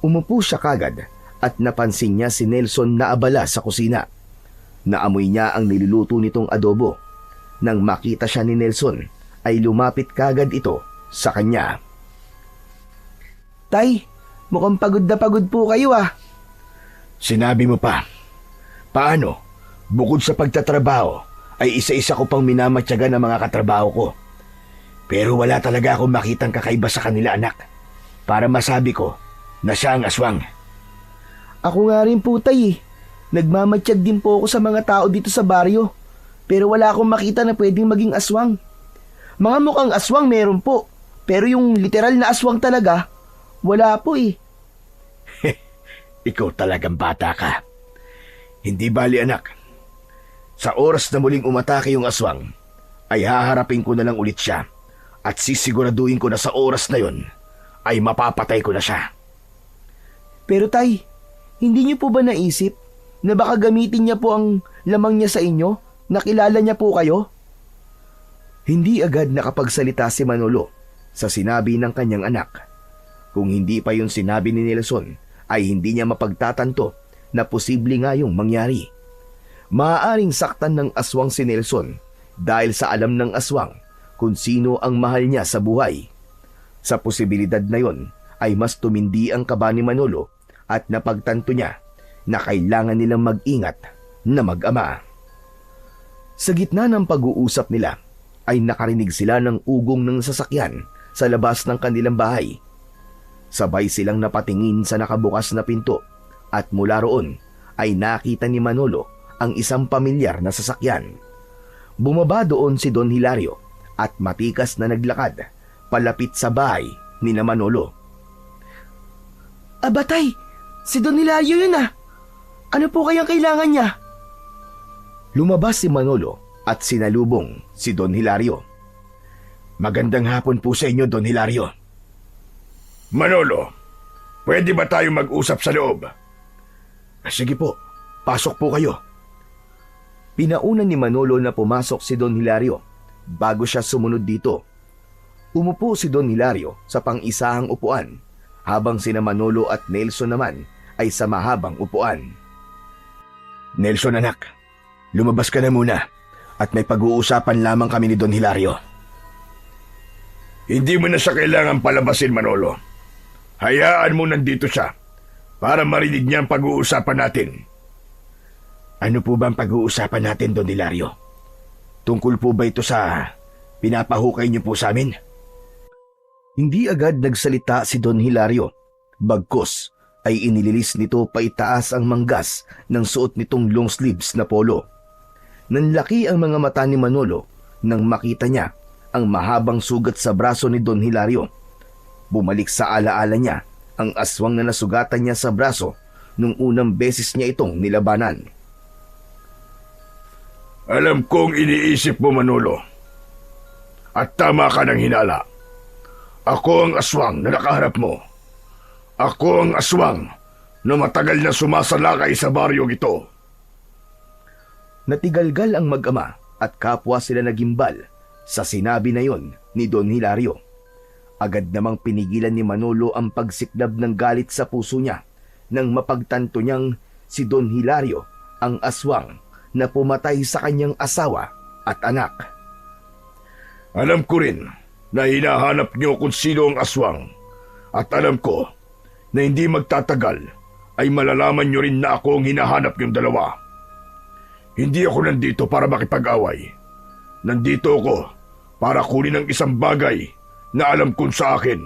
Umupo siya kagad at napansin niya si Nelson na abala sa kusina. Naamoy niya ang niluluto nitong adobo. Nang makita siya ni Nelson, ay lumapit kagad ito sa kanya. Tay, mukhang pagod na pagod po kayo ah. Sinabi mo pa. Paano? Bukod sa pagtatrabaho, ay isa-isa ko pang minamatyagan ang mga katrabaho ko. Pero wala talaga akong makitang kakaiba sa kanila, anak, para masabi ko na siya ang aswang. Ako nga rin po, Tay. Nagmamatsyag din po ako sa mga tao dito sa baryo. Pero wala akong makita na pwedeng maging aswang. Mga mukhang aswang meron po. Pero yung literal na aswang talaga, wala po eh. Ikaw talagang bata ka. Hindi bali, anak. Sa oras na muling umatake yung aswang, ay haharapin ko na lang ulit siya at sisiguraduhin ko na sa oras na yon ay mapapatay ko na siya. Pero Tay, hindi niyo po ba naisip na baka gamitin niya po ang lamang niya sa inyo? Nakilala niya po kayo? Hindi agad nakapagsalita si Manolo sa sinabi ng kanyang anak. Kung hindi pa yung sinabi ni Nelson, ay hindi niya mapagtatanto na posible nga yung mangyari. Maaaring saktan ng aswang si Nelson dahil sa alam ng aswang kung sino ang mahal niya sa buhay. Sa posibilidad na yon ay mas tumindi ang kaba ni Manolo at napagtanto niya na kailangan nilang mag-ingat na mag-ama. Sa gitna ng pag-uusap nila ay nakarinig sila ng ugong ng sasakyan sa labas ng kanilang bahay. Sabay silang napatingin sa nakabukas na pinto at mula roon ay nakita ni Manolo ang isang pamilyar na sasakyan. Bumaba doon si Don Hilario at matikas na naglakad palapit sa bahay ni Manolo. Aba Tay, si Don Hilario yun ah. Ano po kayang kailangan niya? Lumabas si Manolo at sinalubong si Don Hilario. Magandang hapon po sa inyo, Don Hilario. Manolo, pwede ba tayo mag-usap sa loob? Sige po, pasok po kayo. Pinauna ni Manolo na pumasok si Don Hilario bago siya sumunod dito. Umupo si Don Hilario sa pang-isahang upuan habang sina Manolo at Nelson naman ay sa mahabang upuan. Nelson, anak, lumabas ka na muna at may pag-uusapan lamang kami ni Don Hilario. Hindi mo na siya kailangan palabasin, Manolo. Hayaan mo nandito siya para marinig niya ang pag-uusapan natin. Ano po ba ang pag-uusapan natin, Don Hilario? Tungkol po ba ito sa pinapahukay niyo po sa amin? Hindi agad nagsalita si Don Hilario. Bagkus ay inililis nito paitaas ang manggas ng suot nitong long sleeves na polo. Nanlaki ang mga mata ni Manolo nang makita niya ang mahabang sugat sa braso ni Don Hilario. Bumalik sa alaala niya ang aswang na nasugatan niya sa braso nung unang beses niya itong nilabanan. Alam kong iniisip mo, Manolo. At tama ka ng hinala. Ako ang aswang na nakaharap mo. Ako ang aswang na matagal na sumasalakay sa baryong ito. Natigalgal ang mag-ama at kapwa sila nagimbal sa sinabi na yon ni Don Hilario. Agad namang pinigilan ni Manolo ang pagsiklab ng galit sa puso niya nang mapagtanto niyang si Don Hilario ang aswang na pumatay sa kanyang asawa at anak. Alam ko rin na hinahanap niyo kung sino ang aswang. At alam ko na hindi magtatagal ay malalaman niyo rin na ako ang hinahanap niyong dalawa. Hindi ako nandito para makipag-away. Nandito ako para kunin ang isang bagay na alam kong sa akin.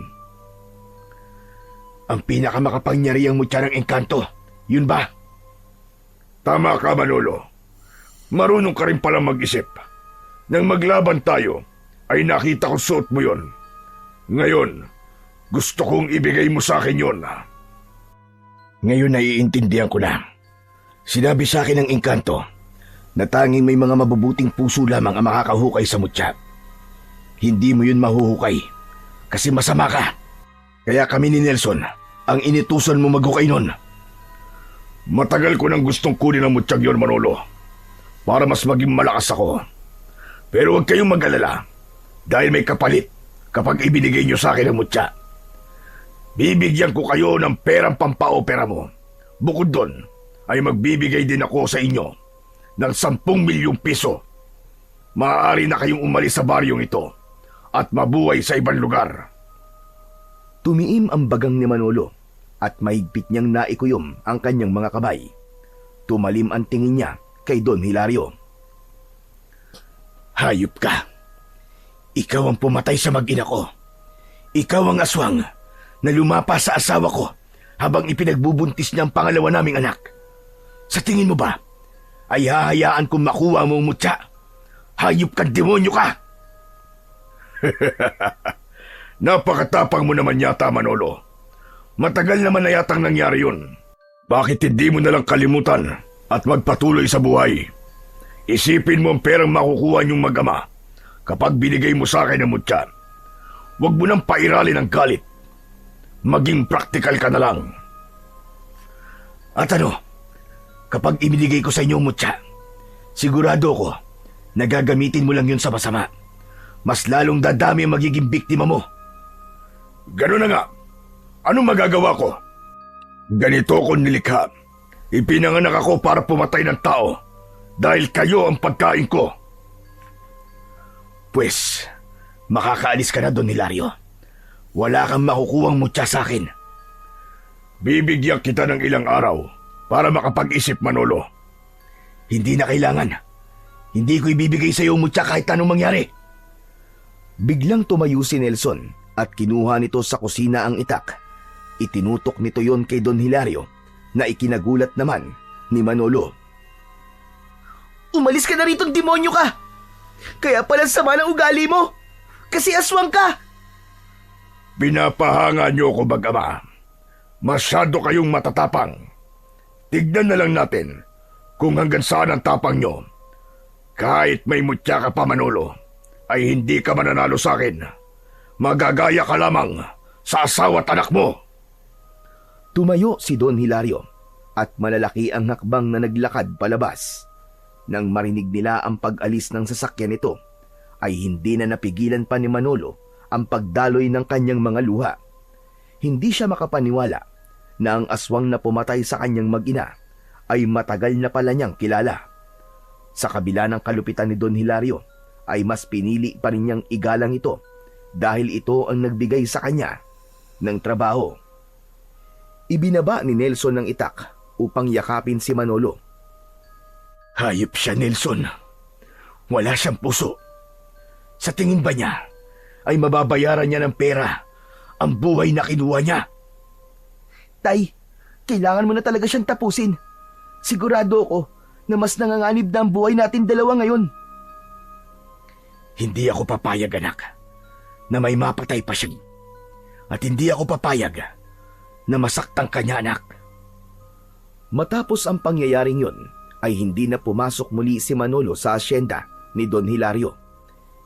Ang pinakamakapangyarihang mutya ng engkanto, yun ba? Tama ka, Manolo. Marunong ka rin palang mag-isip. Nang maglaban tayo, ay nakita ko suot mo yon. Ngayon, gusto kong ibigay mo sa akin yon. Ngayon naiintindihan ko na. Sinabi sa akin ng engkanto na tanging may mga mabubuting puso lamang ang makakahukay sa mutya. Hindi mo yun mahuhukay kasi masama ka. Kaya kami ni Nelson ang inutusan mo maghukay nun. Matagal ko nang gustong kunin ang mutyag yon, Manolo, para mas maging malakas ako. Pero huwag kayong mag-alala dahil may kapalit kapag ibinigay niyo sa akin ang mutya. Bibigyan ko kayo ng perang pampaopera mo. Bukod doon, ay magbibigay din ako sa inyo ng 10 milyong piso. Maaari na kayong umalis sa baryong ito at mabuhay sa ibang lugar. Tumiim ang bagang ni Manolo at mahigpit niyang naikuyom ang kanyang mga kamay. Tumalim ang tingin niya kay Don Hilario. Hayop ka. Ikaw ang pumatay sa mag-ina ko. Ikaw ang aswang na lumapa sa asawa ko habang ipinagbubuntis niya ang pangalawa naming anak. Sa tingin mo ba, ay hahayaan kong makuha mo ang mutya? Hayop ka, demonyo ka! Napakatapang mo naman yata, Manolo. Matagal naman na yatang nangyari yun. Bakit hindi mo nalang kalimutan at magpatuloy sa buhay? Isipin mo ang perang makukuha niyong mag-ama kapag binigay mo sa akin ang mutya. Huwag mo nang pairalin ang galit. Maging praktikal ka na lang. At ano, kapag ibinigay ko sa inyo ang mutya, sigurado ko na gagamitin mo lang yun sa masama. Mas lalong dadami ang magiging biktima mo. Gano'n na nga. Anong magagawa ko? Ganito ko nilikha. Ipinanganak ako para pumatay ng tao dahil kayo ang pagkain ko. Pues, makakaalis ka na, Don Hilario. Wala kang makukuhang mutya sa akin. Bibigyan kita ng ilang araw para makapag-isip, Manolo. Hindi na kailangan. Hindi ko ibibigay sa iyo ang mutya kahit anong mangyari. Biglang tumayo si Nelson at kinuha nito sa kusina ang itak. Itinutok nito yon kay Don Hilario na ikinagulat naman ni Manolo. Umalis ka na rito, demonyo ka! Kaya pala sama ng ugali mo! Kasi aswang ka! Pinapahanga niyo ako, mag-ama. Masyado kayong matatapang. Tignan na lang natin kung hanggang saan ang tapang niyo. Kahit may mutya ka pa, Manolo, ay hindi ka mananalo sa akin. Magagaya ka lamang sa asawa at anak mo. Tumayo si Don Hilario at malalaki ang hakbang na naglakad palabas. Nang marinig nila ang pag-alis ng sasakyan nito, ay hindi na napigilan pa ni Manolo ang pagdaloy ng kanyang mga luha. Hindi siya makapaniwala na ang aswang na pumatay sa kanyang mag-ina ay matagal na pala niyang kilala. Sa kabila ng kalupitan ni Don Hilario, ay mas pinili pa rin niyang igalang ito dahil ito ang nagbigay sa kanya ng trabaho. Ibinaba ni Nelson ang itak upang yakapin si Manolo. Hayop siya, Nelson. Wala siyang puso. Sa tingin ba niya ay mababayaran niya ng pera ang buhay na kinuha niya? Tay, kailangan mo na talaga siyang tapusin. Sigurado ako na mas nanganganib na ang buhay natin dalawa ngayon. Hindi ako papayag, anak, na may mapatay pa siya. At hindi ako papayag na masaktan ka niya, anak. Matapos ang pangyayaring yon, ay hindi na pumasok muli si Manolo sa asyenda ni Don Hilario.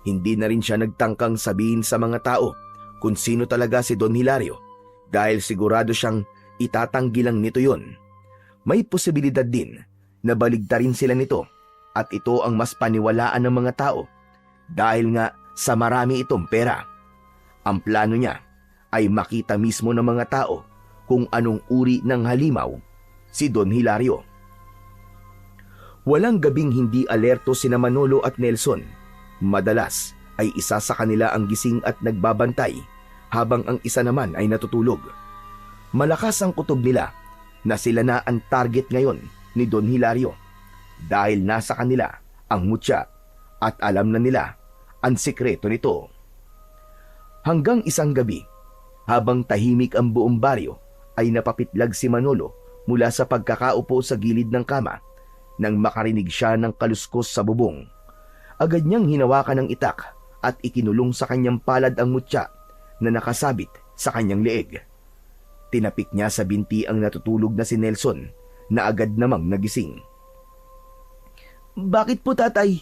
Hindi na rin siya nagtangkang sabihin sa mga tao kung sino talaga si Don Hilario dahil sigurado siyang itatanggi lang nito yon. May posibilidad din na baligtarin sila nito at ito ang mas paniwalaan ng mga tao dahil nga sa marami itong pera. Ang plano niya ay makita mismo ng mga tao kung anong uri ng halimaw si Don Hilario. Walang gabing hindi alerto sina Manolo at Nelson. Madalas ay isa sa kanila ang gising at nagbabantay habang ang isa naman ay natutulog. Malakas ang kutob nila na sila na ang target ngayon ni Don Hilario dahil nasa kanila ang mutya at alam na nila ang sikreto nito. Hanggang isang gabi, habang tahimik ang buong baryo, ay napapitlag si Manolo mula sa pagkakaupo sa gilid ng kama nang makarinig siya ng kaluskos sa bubong. Agad niyang hinawakan ng itak at ikinulong sa kanyang palad ang mutya na nakasabit sa kanyang leeg. Tinapik niya sa binti ang natutulog na si Nelson na agad namang nagising. Bakit po, tatay?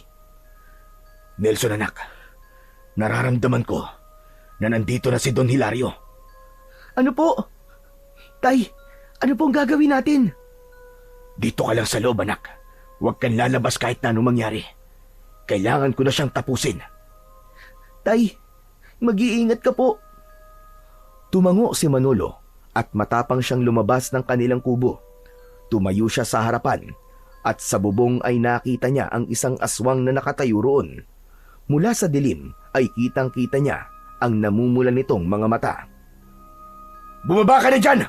Nelson, anak, nararamdaman ko na nandito na si Don Hilario. Ano po? Tay, ano pong gagawin natin? Dito ka lang sa loob, anak. Huwag kang lalabas kahit na anong mangyari. Kailangan ko na siyang tapusin. Tay, mag-iingat ka po. Tumango si Manolo at matapang siyang lumabas ng kanilang kubo. Tumayo siya sa harapan at sa bubong ay nakita niya ang isang aswang na nakatayo roon. Mula sa dilim ay kitang-kita niya ang namumulan nitong mga mata. Bumaba ka na dyan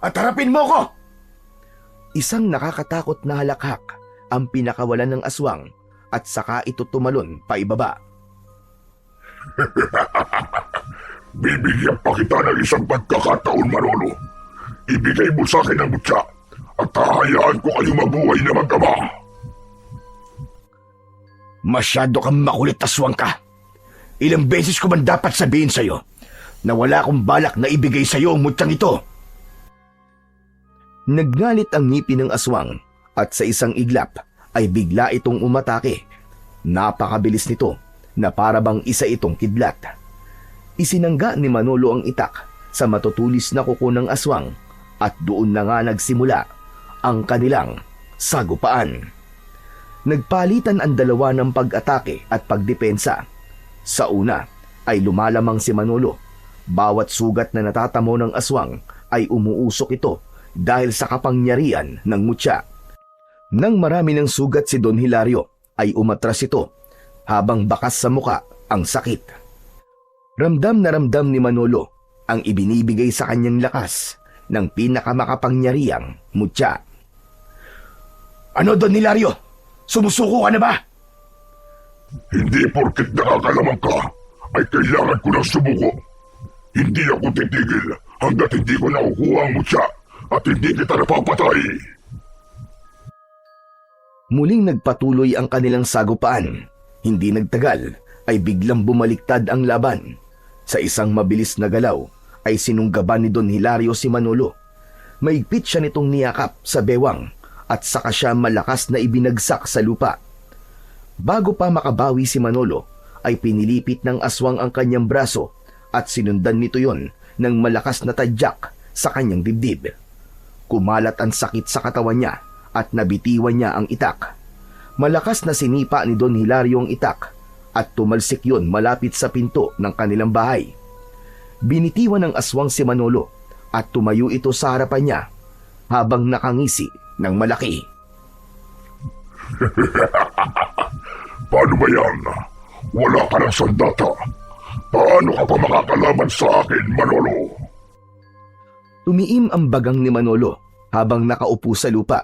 at harapin mo ko! Isang nakakatakot na halakhak ang pinakawalan ng aswang at saka ito tumalon paibaba. Bibigyan pa kita ng isang pagkakataon, Manolo. Ibigay mo sa akin ang mutya at hahayaan ko kayo mabuhay na mag-ama. Masyado kang makulit, aswang ka. Ilang beses ko man dapat sabihin sa'yo na wala akong balak na ibigay sa'yo ang mutyang ito. Naggalit ang ngipin ng aswang at sa isang iglap ay bigla itong umatake. Napakabilis nito na parabang isa itong kidlat. Isinangga ni Manolo ang itak sa matutulis na kuko ng aswang at doon na nga nagsimula ang kanilang sagupaan. Nagpalitan ang dalawa ng pag-atake at pagdepensa. Sa una ay lumalamang si Manolo. Bawat sugat na natatamo ng aswang ay umuusok ito dahil sa kapangyarihan ng mutya. Nang marami ng sugat si Don Hilario ay umatras ito habang bakas sa muka ang sakit. Ramdam na ramdam ni Manolo ang ibinibigay sa kanyang lakas ng pinakamakapangyarihang mutya. Ano, Don Hilario? Sumusuko ka na ba? Hindi porket nakakalamang ka ay kailangan ko ng sumuko. Hindi ako titigil hanggat hindi ko nakukuha ang mutya at hindi kita napapatay. Muling nagpatuloy ang kanilang sagupaan. Hindi nagtagal ay biglang bumaliktad ang laban. Sa isang mabilis na galaw ay sinunggaban ni Don Hilario si Manolo. Maigpit siya nitong niyakap sa bewang at saka siya malakas na ibinagsak sa lupa. Bago pa makabawi si Manolo ay pinilipit ng aswang ang kanyang braso at sinundan nito yon ng malakas na tadyak sa kanyang dibdib. Kumalat ang sakit sa katawan niya at nabitiwan niya ang itak. Malakas na sinipa ni Don Hilario ang itak at tumalsik yon malapit sa pinto ng kanilang bahay. Binitiwan ng aswang si Manolo at tumayo ito sa harapan niya habang nakangisi ng malaki. Paano ba yan? Wala ka ng sandata. Paano ka pa makakalaban sa akin, Manolo? Tumiim ang bagang ni Manolo habang nakaupo sa lupa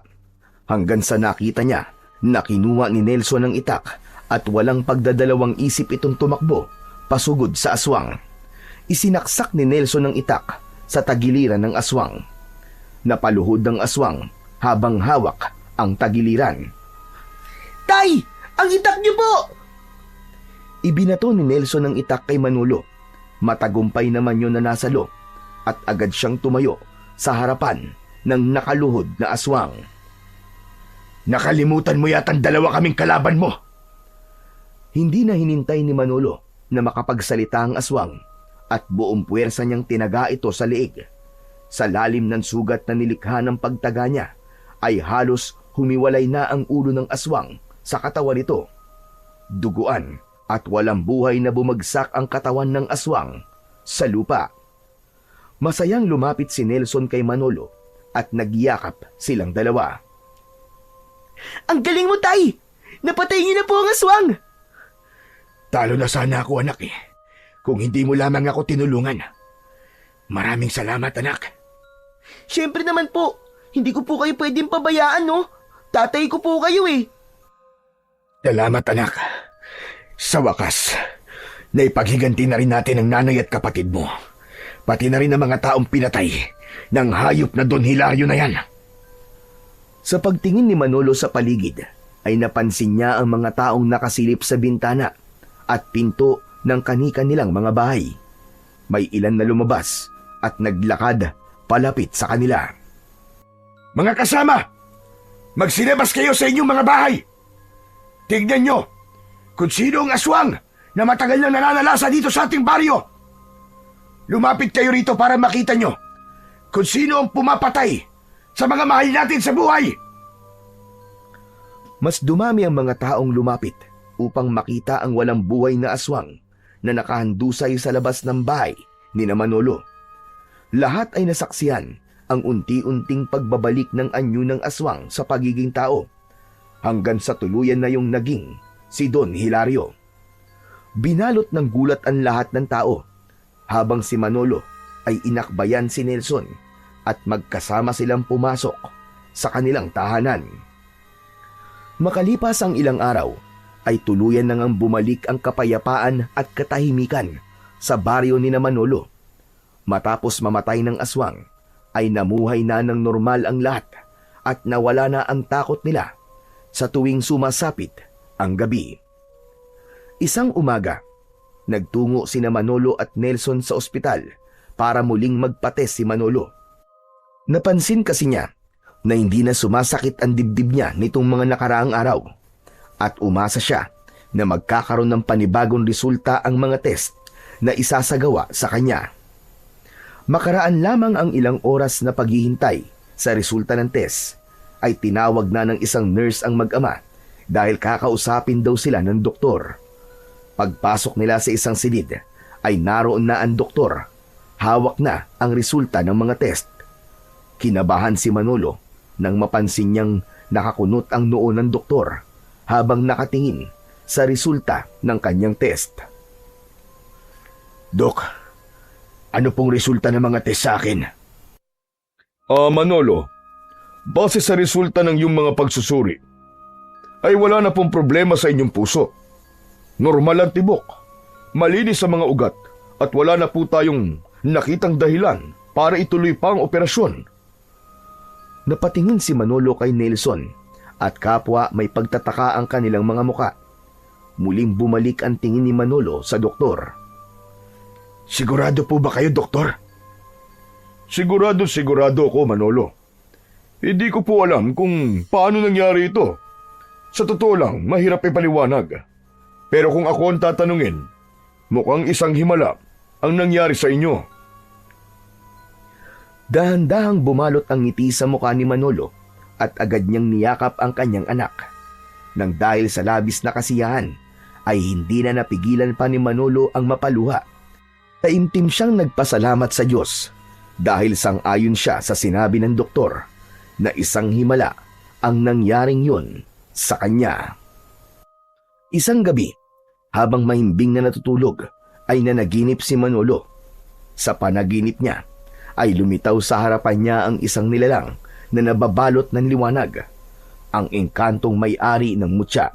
hanggang sa nakita niya na kinuha ni Nelson ang itak at walang pagdadalawang isip itong tumakbo pasugod sa aswang. Isinaksak ni Nelson ang itak sa tagiliran ng aswang. Napaluhod ang aswang habang hawak ang tagiliran. Tay! Ang itak niyo po! Ibinato ni Nelson ang itak kay Manolo. Matagumpay naman yun na nasalo at agad siyang tumayo sa harapan ng nakaluhod na aswang. Nakalimutan mo yatang dalawa kaming kalaban mo. Hindi na hinintay ni Manolo na makapagsalita ang aswang at buong puwersa niyang tinaga ito sa leeg. Sa lalim ng sugat na nilikha ng pagtaga niya ay halos humiwalay na ang ulo ng aswang sa katawan nito. Duguan at walang buhay na bumagsak ang katawan ng aswang sa lupa. Masayang lumapit si Nelson kay Manolo at nagyakap silang dalawa. Ang galing mo, Tay! Napatay niyo na po ang aswang! Talo na sana ako, anak eh. Kung hindi mo lamang ako tinulungan. Maraming salamat, anak. Siyempre naman po, hindi ko po kayo pwedeng pabayaan, no? Tatay ko po kayo eh. Salamat, anak. Sa wakas, naipaghiganti na rin natin ang nanay at kapatid mo. Pati na rin ang mga taong pinatay ng hayop na Don Hilario na yan. Sa pagtingin ni Manolo sa paligid, ay napansin niya ang mga taong nakasilip sa bintana at pinto ng kani-kanilang mga bahay. May ilan na lumabas at naglakad palapit sa kanila. Mga kasama, magsilabas kayo sa inyong mga bahay. Tignan nyo kung sino ang aswang na matagal na nananalasa dito sa ating baryo. Lumapit kayo rito para makita nyo kung sino ang pumapatay sa mga mahal natin sa buhay. Mas dumami ang mga taong lumapit upang makita ang walang buhay na aswang na nakahandusay sa labas ng bahay ni Manolo. Lahat ay nasaksihan ang unti-unting pagbabalik ng anyo ng aswang sa pagiging tao hanggang sa tuluyan na yung naging si Don Hilario. Binalot ng gulat ang lahat ng tao habang si Manolo ay inakbayan si Nelson at magkasama silang pumasok sa kanilang tahanan. Makalipas ang ilang araw, ay tuluyan na ngang bumalik ang kapayapaan at katahimikan sa baryo ni Manolo. Matapos mamatay ng aswang, ay namuhay na ng normal ang lahat at nawala na ang takot nila sa tuwing sumasapit ang gabi. Isang umaga, nagtungo sina Manolo at Nelson sa ospital para muling magpates si Manolo. Napansin kasi niya na hindi na sumasakit ang dibdib niya nitong mga nakaraang araw at umasa siya na magkakaroon ng panibagong resulta ang mga test na isasagawa sa kanya. Makaraan lamang ang ilang oras na paghihintay sa resulta ng test ay tinawag na ng isang nurse ang mag-ama dahil kakausapin daw sila ng doktor. Pagpasok nila sa isang silid ay naroon na ang doktor. Hawak na ang resulta ng mga test. Kinabahan si Manolo nang mapansin niyang nakakunot ang noo ng doktor habang nakatingin sa resulta ng kanyang test. Dok, ano pong resulta ng mga test sa akin? Manolo, base sa resulta ng iyong mga pagsusuri, ay wala na pong problema sa inyong puso. Normal ang tibok, malinis sa mga ugat, at wala na po tayong nakitang dahilan para ituloy pa ang operasyon. Napatingin si Manolo kay Nelson at kapwa may pagtataka ang kanilang mga muka. Muling bumalik ang tingin ni Manolo sa doktor. Sigurado po ba kayo, doktor? Sigurado ako, Manolo. Hindi ko po alam kung paano nangyari ito. Sa totoo lang, mahirap ipaliwanag. Pero kung ako ang tatanungin, mukhang isang himala ang nangyari sa inyo. Dahan-dahang bumalot ang ngiti sa mukha ni Manolo at agad niyang niyakap ang kanyang anak. Nang dahil sa labis na kasiyahan, ay hindi na napigilan pa ni Manolo ang mapaluha. Taimtim siyang nagpasalamat sa Diyos dahil sang-ayon siya sa sinabi ng doktor na isang himala ang nangyaring yun sa kanya. Isang gabi, habang mahimbing na natutulog, ay nanaginip si Manolo. Sa panaginip niya ay lumitaw sa harapan niya ang isang nilalang na nababalot ng liwanag, ang engkantong may-ari ng mutya.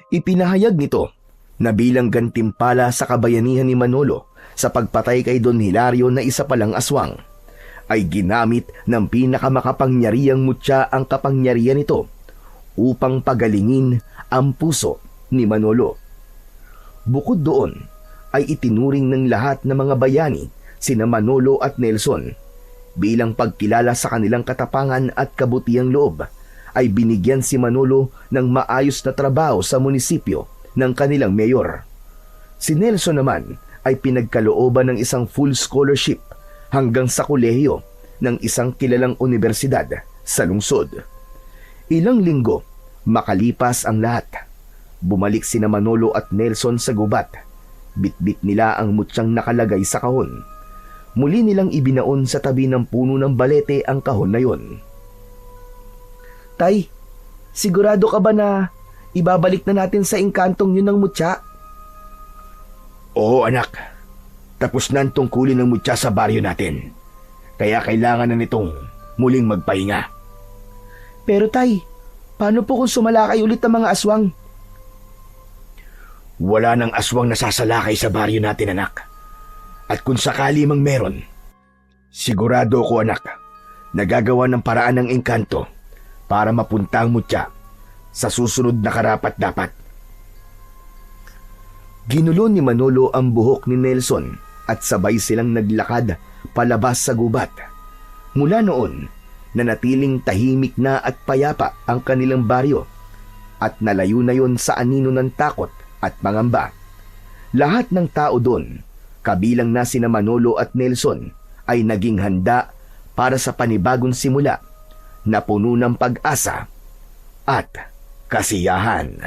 Ipinahayag nito na bilang gantimpala sa kabayanihan ni Manolo sa pagpatay kay Don Hilario na isa palang aswang, ay ginamit ng pinakamakapangyarihang mutya ang kapangyarihan nito upang pagalingin ang puso ni Manolo. Bukod doon, ay itinuring ng lahat ng mga bayani sina Manolo at Nelson bilang pagkilala sa kanilang katapangan at kabutihang loob, ay binigyan si Manolo ng maayos na trabaho sa munisipyo ng kanilang mayor. Si Nelson naman ay pinagkalooban ng isang full scholarship hanggang sa kolehiyo ng isang kilalang universidad sa lungsod. Ilang linggo makalipas ang lahat, bumalik sina Manolo at Nelson sa gubat. Bitbit nila ang mutyang nakalagay sa kahon. Muli nilang ibinaon sa tabi ng puno ng balete ang kahon na yon. Tay, sigurado ka ba na ibabalik na natin sa engkantong yun ng mutya? Oo anak, tapos na ang tungkulin ng mutya sa baryo natin. Kaya kailangan na nitong muling magpahinga. Pero tay, paano po kung sumalakay ulit ang mga aswang? Wala nang aswang nasasalakay sa baryo natin anak. At kung sakali mang meron, sigurado ko anak, nagagawa ng paraan ng engkanto para mapunta ang mutya sa susunod na karapat-dapat. Ginulo ni Manolo ang buhok ni Nelson at sabay silang naglakad palabas sa gubat. Mula noon, nanatiling tahimik na at payapa ang kanilang baryo at nalayo na yon sa anino ng takot at pangamba. Lahat ng tao doon, kabilang na sina Manolo at Nelson, ay naging handa para sa panibagong simula na puno ng pag-asa at kasiyahan.